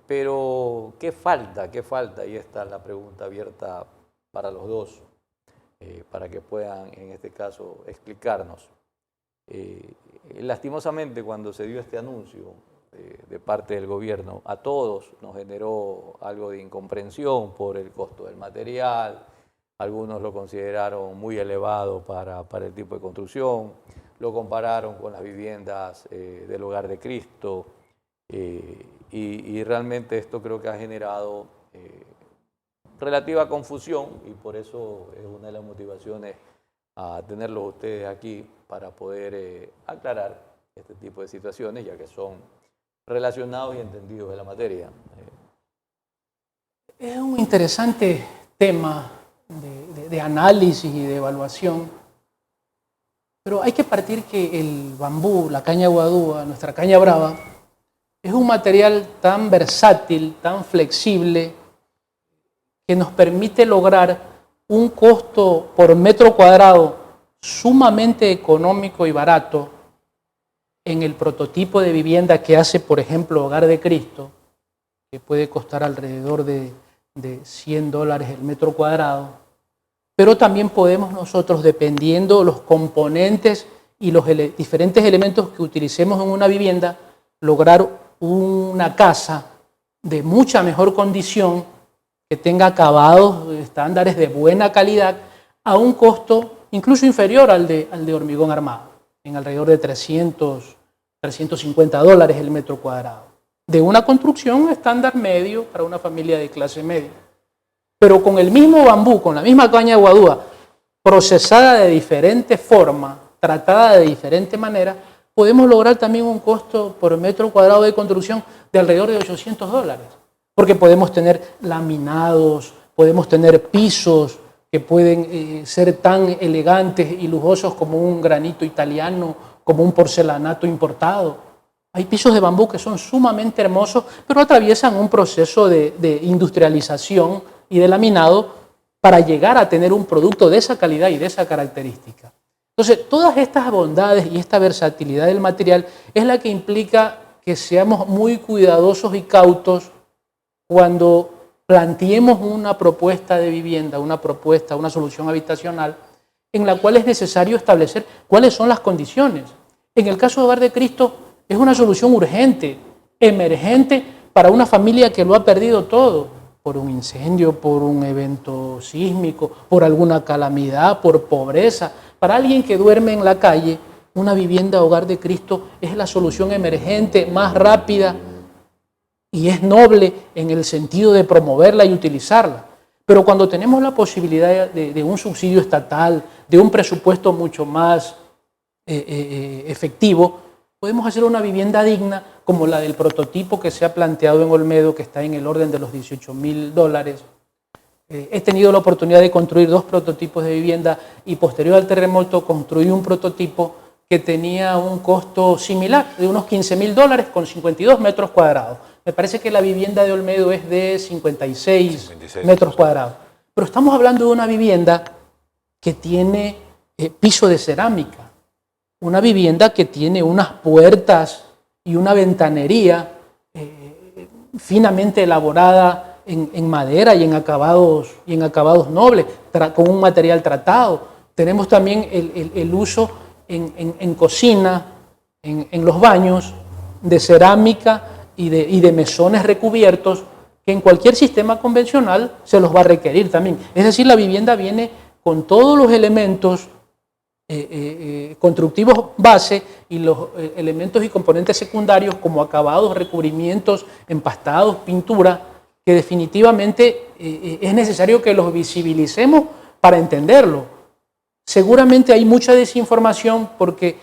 Pero, ¿qué falta? ¿Qué falta? Y esta es la pregunta abierta para los dos, para que puedan, en este caso, explicarnos. Lastimosamente, cuando se dio este anuncio de parte del gobierno, a todos nos generó algo de incomprensión por el costo del material. Algunos lo consideraron muy elevado para el tipo de construcción, lo compararon con las viviendas del Hogar de Cristo, y realmente esto creo que ha generado relativa confusión, y por eso es una de las motivaciones a tenerlos ustedes aquí para poder aclarar este tipo de situaciones, ya que son relacionados y entendidos de la materia. Es un interesante tema de análisis y de evaluación, pero hay que partir que el bambú, la caña guadúa, nuestra caña brava, es un material tan versátil, tan flexible, que nos permite lograr un costo por metro cuadrado sumamente económico y barato en el prototipo de vivienda que hace, por ejemplo, Hogar de Cristo, que puede costar alrededor de $100 el metro cuadrado, pero también podemos nosotros, dependiendo los componentes y los diferentes elementos que utilicemos en una vivienda, lograr una casa de mucha mejor condición, que tenga acabados, estándares de buena calidad, a un costo incluso inferior al de hormigón armado, en alrededor de $350 el metro cuadrado, de una construcción estándar medio para una familia de clase media. pero con el mismo bambú, con la misma caña de guadúa, procesada de diferente forma, tratada de diferente manera, podemos lograr también un costo por metro cuadrado de construcción de alrededor de $800. Porque podemos tener laminados, podemos tener pisos que pueden ser tan elegantes y lujosos como un granito italiano, como un porcelanato importado. Hay pisos de bambú que son sumamente hermosos, pero atraviesan un proceso de industrialización y de laminado para llegar a tener un producto de esa calidad y de esa característica. Entonces, todas estas bondades y esta versatilidad del material es la que implica que seamos muy cuidadosos y cautos cuando planteemos una propuesta de vivienda, una solución habitacional, en la cual es necesario establecer cuáles son las condiciones. En el caso de Hogar de Cristo, es una solución urgente, emergente para una familia que lo ha perdido todo, por un incendio, por un evento sísmico, por alguna calamidad, por pobreza. Para alguien que duerme en la calle, una vivienda Hogar de Cristo es la solución emergente, más rápida, y es noble en el sentido de promoverla y utilizarla. Pero cuando tenemos la posibilidad de un subsidio estatal, de un presupuesto mucho más efectivo, podemos hacer una vivienda digna como la del prototipo que se ha planteado en Olmedo, que está en el orden de los $18.000. He tenido la oportunidad de construir 2 prototipos de vivienda y posterior al terremoto construí un prototipo que tenía un costo similar, de unos $15.000 con 52 metros cuadrados. Me parece que la vivienda de Olmedo es de 56 metros cuadrados. Pero estamos hablando de una vivienda que tiene piso de cerámica, una vivienda que tiene unas puertas y una ventanería finamente elaborada en madera y en acabados nobles, con un material tratado. Tenemos también el uso en cocina, en los baños, de cerámica y de mesones recubiertos, que en cualquier sistema convencional se los va a requerir también. Es decir, la vivienda viene con todos los elementos constructivos base y los elementos y componentes secundarios como acabados, recubrimientos, empastados, pintura, que definitivamente es necesario que los visibilicemos para entenderlo. Seguramente hay mucha desinformación porque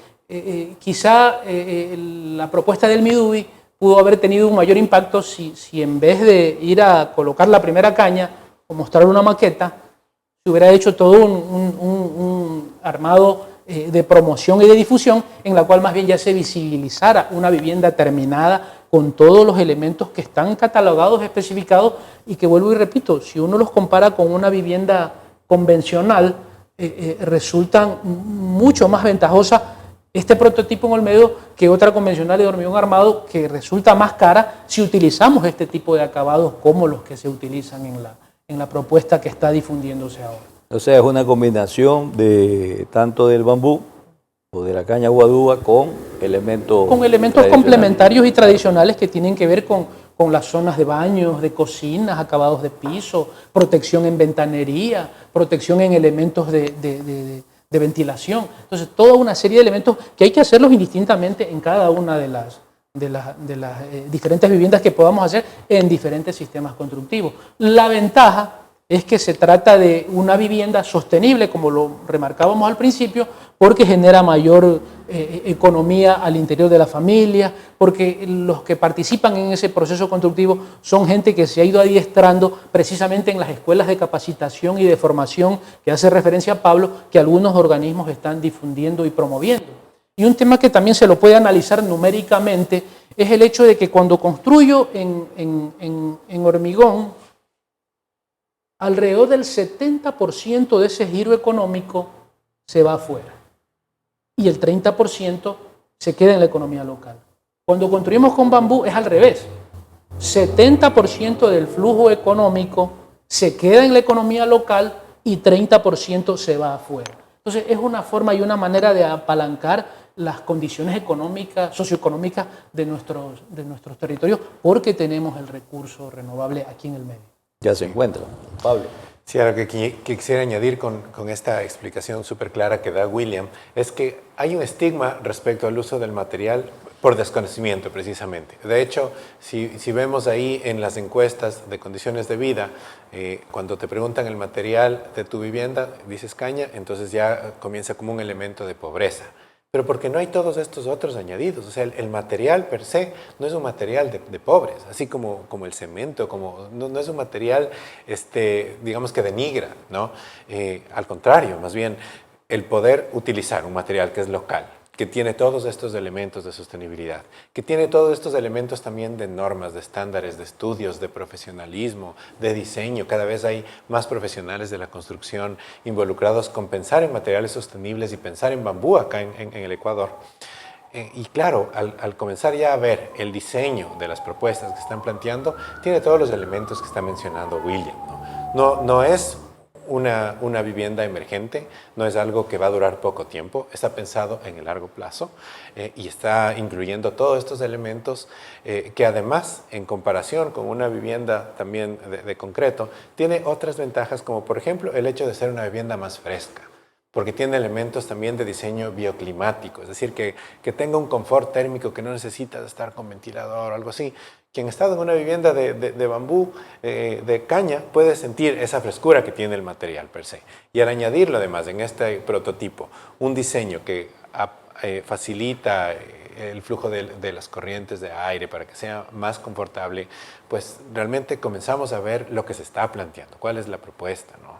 quizá la propuesta del Midubi pudo haber tenido un mayor impacto si en vez de ir a colocar la primera caña o mostrar una maqueta, se hubiera hecho todo un armado de promoción y de difusión en la cual más bien ya se visibilizara una vivienda terminada con todos los elementos que están catalogados, especificados y que, vuelvo y repito, si uno los compara con una vivienda convencional, resultan mucho más ventajosas este prototipo en Olmedo que otra convencional de hormigón armado que resulta más cara si utilizamos este tipo de acabados como los que se utilizan en la propuesta que está difundiéndose ahora. O sea, es una combinación de tanto del bambú o de la caña guadúa con elementos complementarios y tradicionales que tienen que ver con las zonas de baños, de cocinas, acabados de piso, protección en ventanería, protección en elementos de ventilación. Entonces, toda una serie de elementos que hay que hacerlos indistintamente en cada una de las diferentes viviendas que podamos hacer en diferentes sistemas constructivos. La ventaja es que se trata de una vivienda sostenible, como lo remarcábamos al principio, porque genera mayor economía al interior de la familia, porque los que participan en ese proceso constructivo son gente que se ha ido adiestrando precisamente en las escuelas de capacitación y de formación que hace referencia a Pablo, que algunos organismos están difundiendo y promoviendo. Y un tema que también se lo puede analizar numéricamente es el hecho de que cuando construyo en hormigón, alrededor del 70% de ese giro económico se va afuera y el 30% se queda en la economía local. Cuando construimos con bambú es al revés. 70% del flujo económico se queda en la economía local y 30% se va afuera. Entonces es una forma y una manera de apalancar las condiciones económicas, socioeconómicas de nuestros territorios porque tenemos el recurso renovable aquí en el medio. Ya se encuentra, Pablo. Sí, algo que quisiera añadir con esta explicación súper clara que da William es que hay un estigma respecto al uso del material por desconocimiento, precisamente. De hecho, si vemos ahí en las encuestas de condiciones de vida, cuando te preguntan el material de tu vivienda, dices caña, entonces ya comienza como un elemento de pobreza. Pero porque no hay todos estos otros añadidos. O sea, el material per se no es un material de pobres, así como el cemento, no es un material, digamos, que denigra, ¿no? Al contrario, más bien, el poder utilizar un material que es local, que tiene todos estos elementos de sostenibilidad, que tiene todos estos elementos también de normas, de estándares, de estudios, de profesionalismo, de diseño. Cada vez hay más profesionales de la construcción involucrados con pensar en materiales sostenibles y pensar en bambú acá en el Ecuador. Y claro, al comenzar ya a ver el diseño de las propuestas que están planteando, tiene todos los elementos que está mencionando William, ¿no? No es una vivienda emergente, no es algo que va a durar poco tiempo, está pensado en el largo plazo y está incluyendo todos estos elementos que además, en comparación con una vivienda también de concreto, tiene otras ventajas como por ejemplo el hecho de ser una vivienda más fresca, porque tiene elementos también de diseño bioclimático, es decir, que tenga un confort térmico que no necesita estar con ventilador o algo así. Quien está en una vivienda de bambú, de caña, puede sentir esa frescura que tiene el material per se. Y al añadirlo además en este prototipo, un diseño que facilita el flujo de las corrientes de aire para que sea más confortable, pues realmente comenzamos a ver lo que se está planteando, cuál es la propuesta, ¿no?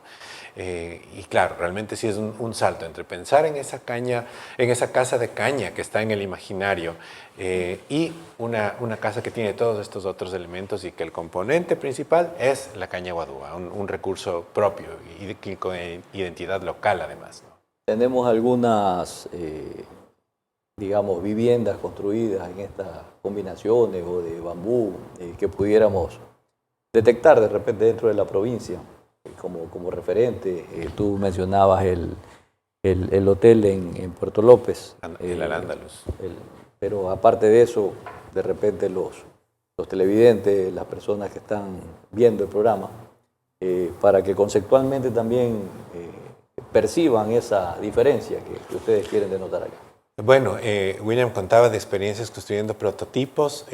Y claro, realmente sí es un salto entre pensar en esa caña, en esa casa de caña que está en el imaginario y una casa que tiene todos estos otros elementos y que el componente principal es la caña guadúa, un recurso propio y con identidad local además, ¿no? Tenemos algunas, digamos, viviendas construidas en estas combinaciones o de bambú que pudiéramos detectar de repente dentro de la provincia. Como referente, tú mencionabas el hotel en Puerto López. El Al-Ándalus. Pero aparte de eso, de repente los televidentes, las personas que están viendo el programa, para que conceptualmente también perciban esa diferencia que ustedes quieren denotar acá. Bueno, William contaba de experiencias construyendo prototipos.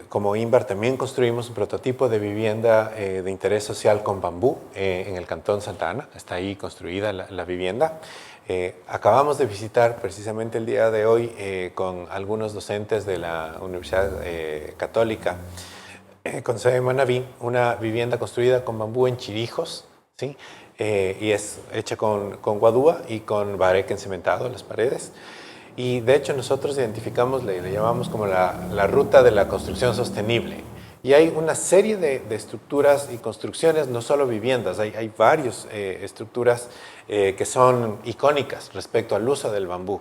Como INVAR también construimos un prototipo de vivienda de interés social con bambú en el Cantón Santa Ana. Está ahí construida la vivienda. Acabamos de visitar precisamente el día de hoy con algunos docentes de la Universidad Católica con sede en Manabí, una vivienda construida con bambú en Chirijos, ¿sí? Y es hecha con guadúa y con bareque encementado en las paredes. Y de hecho nosotros identificamos, le llamamos como la ruta de la construcción sostenible. Y hay una serie de estructuras y construcciones, no solo viviendas, hay varias estructuras que son icónicas respecto al uso del bambú.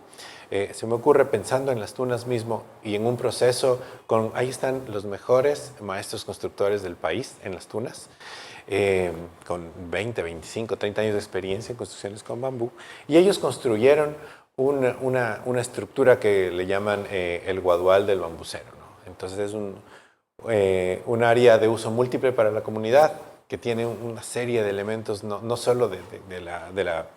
Se me ocurre pensando en las tunas mismo y en un proceso, ahí están los mejores maestros constructores del país en las tunas, con 20, 25, 30 años de experiencia en construcciones con bambú, y ellos construyeron una estructura que le llaman el guadual del bambucero, ¿no? Entonces es un área de uso múltiple para la comunidad que tiene una serie de elementos, no solo de la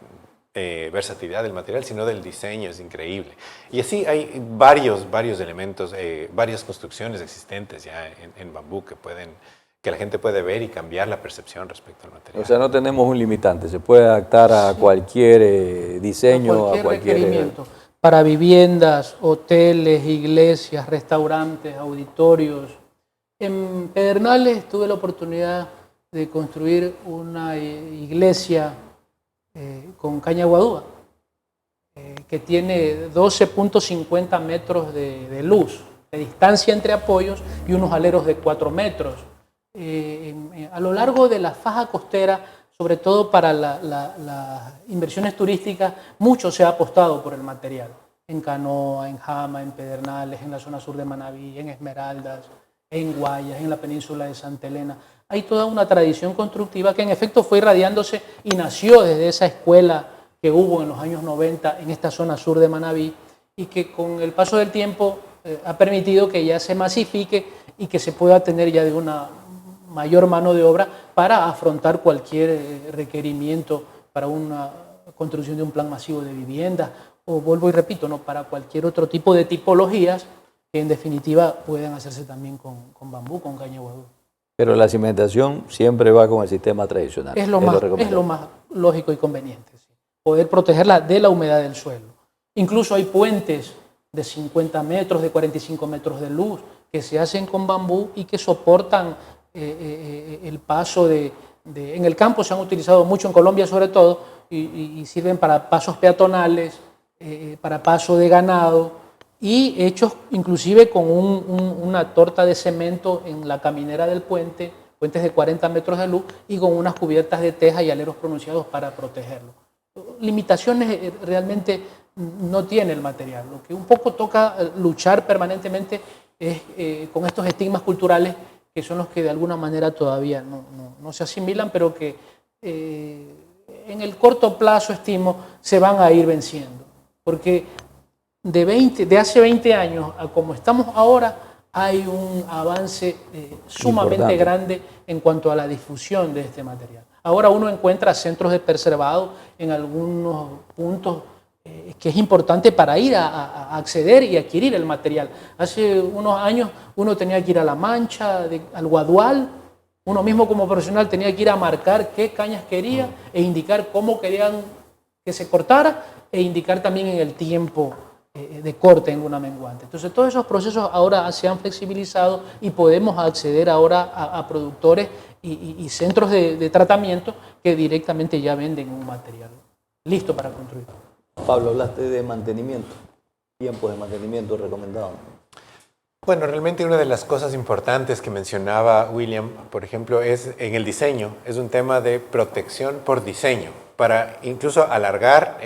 versatilidad del material, sino del diseño, es increíble. Y así hay varios elementos, varias construcciones existentes ya en bambú que la gente puede ver y cambiar la percepción respecto al material. O sea, no tenemos un limitante, se puede adaptar a cualquier diseño, a cualquier requerimiento. Para viviendas, hoteles, iglesias, restaurantes, auditorios. En Pedernales tuve la oportunidad de construir una iglesia con caña guadúa, que tiene 12.50 metros de luz, de distancia entre apoyos y unos aleros de 4 metros. A lo largo de la faja costera, sobre todo para las inversiones turísticas, mucho se ha apostado por el material. En Canoa, en Jama, en Pedernales, en la zona sur de Manabí, en Esmeraldas, en Guayas, en la península de Santa Elena. Hay toda una tradición constructiva que en efecto fue irradiándose y nació desde esa escuela que hubo en los años 90 en esta zona sur de Manabí y que con el paso del tiempo ha permitido que ya se masifique y que se pueda tener ya de una mayor mano de obra para afrontar cualquier requerimiento para una construcción de un plan masivo de viviendas, o vuelvo y repito, ¿no?, para cualquier otro tipo de tipologías que en definitiva pueden hacerse también con bambú, con caña guadú. Pero la cimentación siempre va con el sistema tradicional. Es lo más lógico y conveniente, sí. Poder protegerla de la humedad del suelo. Incluso hay puentes de 50 metros, de 45 metros de luz, que se hacen con bambú y que soportan el paso en el campo se han utilizado mucho en Colombia sobre todo, y sirven para pasos peatonales, para paso de ganado, y hechos inclusive con una torta de cemento en la caminera del puente, puentes de 40 metros de luz, y con unas cubiertas de teja y aleros pronunciados para protegerlo. Limitaciones realmente no tiene el material. Lo que un poco toca luchar permanentemente es con estos estigmas culturales que son los que de alguna manera todavía no se asimilan, pero que en el corto plazo, estimo, se van a ir venciendo. Porque de hace 20 años a como estamos ahora, hay un avance sumamente grande en cuanto a la difusión de este material. Ahora uno encuentra centros de preservado en algunos puntos que es importante para ir a acceder y adquirir el material. Hace unos años uno tenía que ir a La Mancha, al Guadual, uno mismo como profesional tenía que ir a marcar qué cañas quería e indicar cómo querían que se cortara e indicar también en el tiempo de corte en luna menguante. Entonces todos esos procesos ahora se han flexibilizado y podemos acceder ahora a productores y centros de tratamiento que directamente ya venden un material listo para construir. Pablo, hablaste de mantenimiento, tiempos de mantenimiento recomendados. Bueno, realmente una de las cosas importantes que mencionaba William, por ejemplo, es en el diseño, es un tema de protección por diseño, para incluso alargar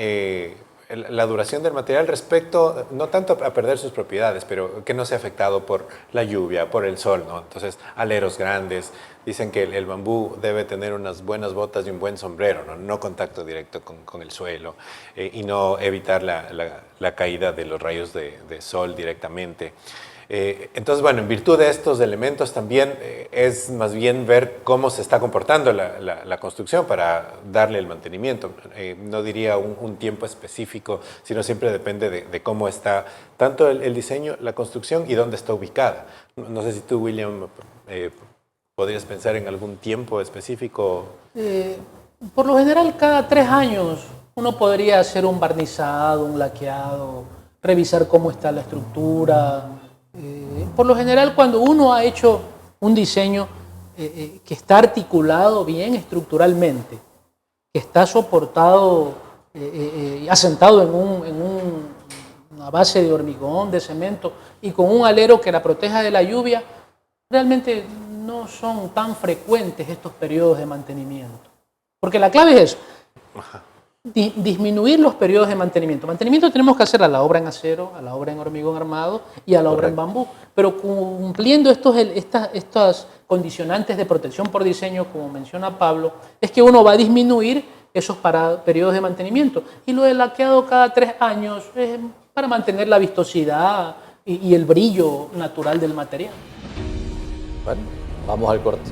la duración del material respecto, no tanto a perder sus propiedades, pero que no sea afectado por la lluvia, por el sol, ¿no? Entonces, aleros grandes, dicen que el bambú debe tener unas buenas botas y un buen sombrero, no contacto directo con el suelo, y no evitar la caída de los rayos de sol directamente. Entonces, bueno, en virtud de estos elementos también es más bien ver cómo se está comportando la construcción para darle el mantenimiento. No diría un tiempo específico, sino siempre depende de cómo está tanto el diseño, la construcción y dónde está ubicada. No sé si tú, William, podrías pensar en algún tiempo específico. Por lo general, cada 3 años uno podría hacer un barnizado, un laqueado, revisar cómo está la estructura. Por lo general, cuando uno ha hecho un diseño que está articulado bien estructuralmente, que está soportado y asentado en una base de hormigón, de cemento, y con un alero que la proteja de la lluvia, realmente no son tan frecuentes estos periodos de mantenimiento. Porque la clave es eso. Disminuir los periodos de mantenimiento. Mantenimiento tenemos que hacer a la obra en acero, a la obra en hormigón armado y a la obra en bambú, pero cumpliendo estas condicionantes de protección por diseño, como menciona Pablo, es que uno va a disminuir esos periodos de mantenimiento. Y lo del laqueado cada 3 años es para mantener la vistosidad y el brillo natural del material. Bueno, vamos al corte.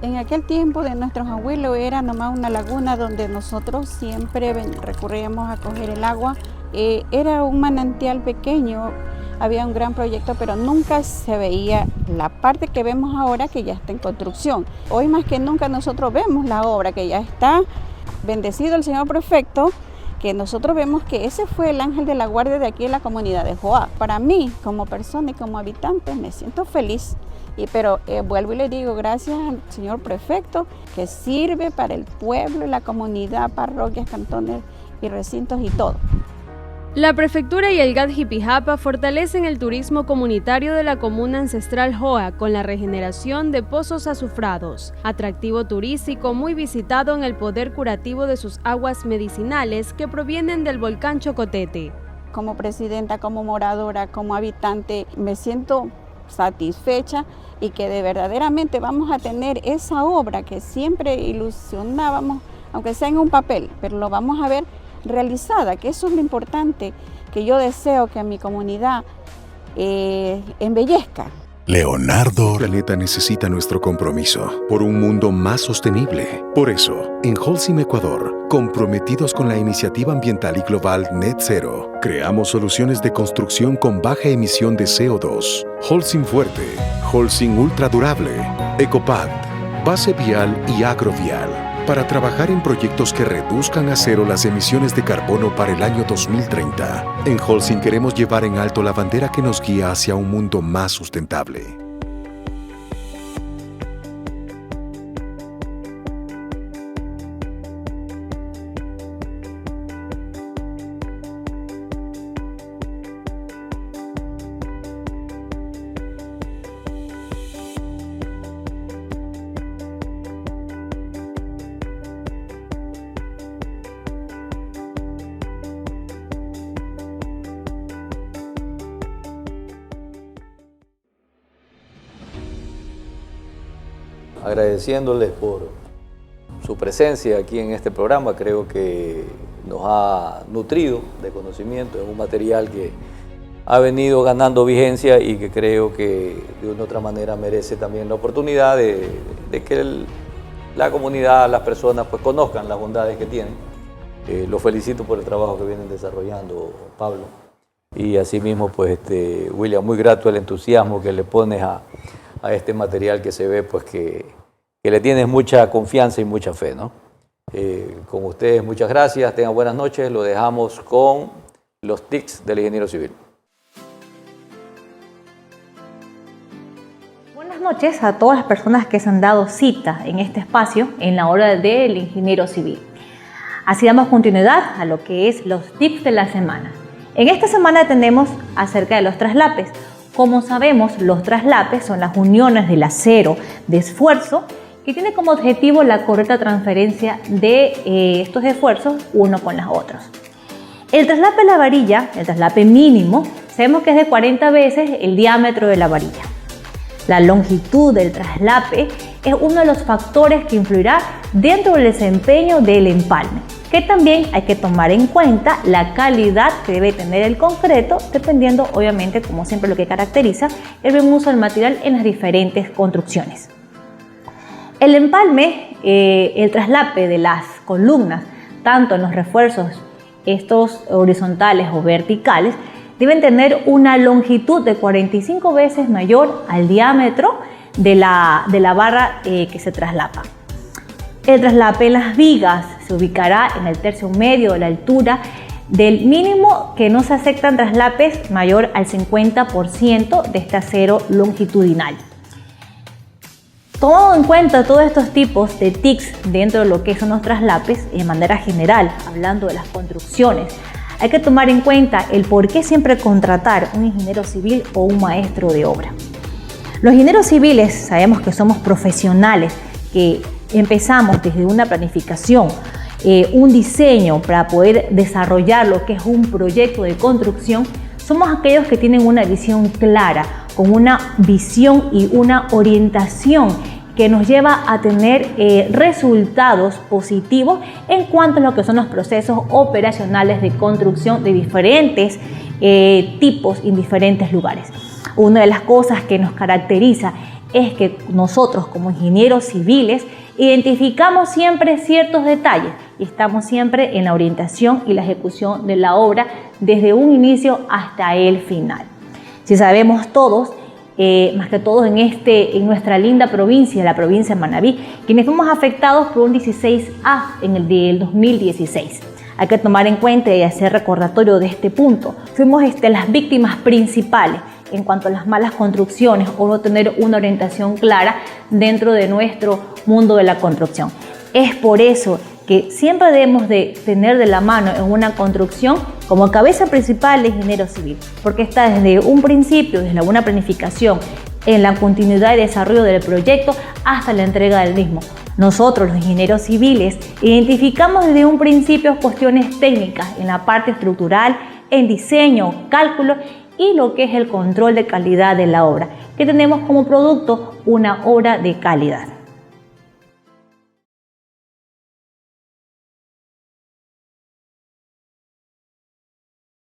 En aquel tiempo de nuestros abuelos era nomás una laguna donde nosotros siempre recurríamos a coger el agua. Era un manantial pequeño, había un gran proyecto, pero nunca se veía la parte que vemos ahora que ya está en construcción. Hoy más que nunca nosotros vemos la obra que ya está. Bendecido el señor prefecto, que nosotros vemos que ese fue el ángel de la guardia de aquí en la comunidad de Joá. Para mí, como persona y como habitante, me siento feliz. Pero vuelvo y le digo, gracias al señor prefecto, que sirve para el pueblo, la comunidad, parroquias, cantones y recintos y todo. La prefectura y el GAD Jipijapa fortalecen el turismo comunitario de la comuna ancestral Joá con la regeneración de pozos azufrados, atractivo turístico muy visitado en el poder curativo de sus aguas medicinales que provienen del volcán Chocotete. Como presidenta, como moradora, como habitante, me siento satisfecha y que de verdaderamente vamos a tener esa obra que siempre ilusionábamos, aunque sea en un papel, pero lo vamos a ver realizada, que eso es lo importante, que yo deseo que mi comunidad embellezca. Leonardo. El planeta necesita nuestro compromiso por un mundo más sostenible. Por eso, en Holcim Ecuador, comprometidos con la iniciativa ambiental y global Net Zero, creamos soluciones de construcción con baja emisión de CO2. Holcim Fuerte, Holcim Ultra Durable, Ecopact, Base Vial y Agrovial, para trabajar en proyectos que reduzcan a cero las emisiones de carbono para el año 2030. En Holcim queremos llevar en alto la bandera que nos guía hacia un mundo más sustentable. Agradeciéndoles por su presencia aquí en este programa. Creo que nos ha nutrido de conocimiento en un material que ha venido ganando vigencia y que creo que de una u otra manera merece también la oportunidad de que la comunidad, las personas pues conozcan las bondades que tienen. Los felicito por el trabajo que vienen desarrollando, Pablo. Y asimismo, pues William, muy grato el entusiasmo que le pones a este material, que se ve pues que le tienes mucha confianza y mucha fe, ¿no? Con ustedes, muchas gracias, tengan buenas noches, lo dejamos con los tics del ingeniero civil. Buenas noches a todas las personas que se han dado cita en este espacio en la hora del ingeniero civil. Así damos continuidad a lo que es los tips de la semana. En esta semana tenemos acerca de los traslapes. Como sabemos, los traslapes son las uniones del acero de esfuerzo que tiene como objetivo la correcta transferencia de estos esfuerzos uno con los otros. El traslape de la varilla, el traslape mínimo, sabemos que es de 40 veces el diámetro de la varilla. La longitud del traslape es uno de los factores que influirá dentro del desempeño del empalme, que también hay que tomar en cuenta la calidad que debe tener el concreto, dependiendo obviamente, como siempre, lo que caracteriza el buen uso del material en las diferentes construcciones. El empalme, el traslape de las columnas, tanto en los refuerzos, estos horizontales o verticales, deben tener una longitud de 45 veces mayor al diámetro de la barra que se traslapa. El traslape en las vigas se ubicará en el tercio medio de la altura del mínimo, que no se aceptan traslapes mayor al 50% de este acero longitudinal. Tomando en cuenta todos estos tipos de tics dentro de lo que son los traslapes, de manera general, hablando de las construcciones, hay que tomar en cuenta el por qué siempre contratar un ingeniero civil o un maestro de obra. Los ingenieros civiles sabemos que somos profesionales, que empezamos desde una planificación, un diseño para poder desarrollar lo que es un proyecto de construcción. Somos aquellos que tienen una visión clara, con una visión y una orientación que nos lleva a tener resultados positivos en cuanto a lo que son los procesos operacionales de construcción de diferentes tipos en diferentes lugares. Una de las cosas que nos caracteriza es que nosotros, como ingenieros civiles, identificamos siempre ciertos detalles y estamos siempre en la orientación y la ejecución de la obra desde un inicio hasta el final. Si sabemos todos, más que todos en nuestra linda provincia, la provincia de Manabí, quienes fuimos afectados por un 16A en el del 2016. Hay que tomar en cuenta y hacer recordatorio de este punto. Fuimos las víctimas principales en cuanto a las malas construcciones o no tener una orientación clara dentro de nuestro mundo de la construcción. Es por eso que siempre debemos de tener de la mano en una construcción como cabeza principal el ingeniero civil, porque está desde un principio, desde la buena planificación, en la continuidad y desarrollo del proyecto hasta la entrega del mismo. Nosotros, los ingenieros civiles, identificamos desde un principio cuestiones técnicas en la parte estructural, en diseño, cálculo y lo que es el control de calidad de la obra, que tenemos como producto una obra de calidad.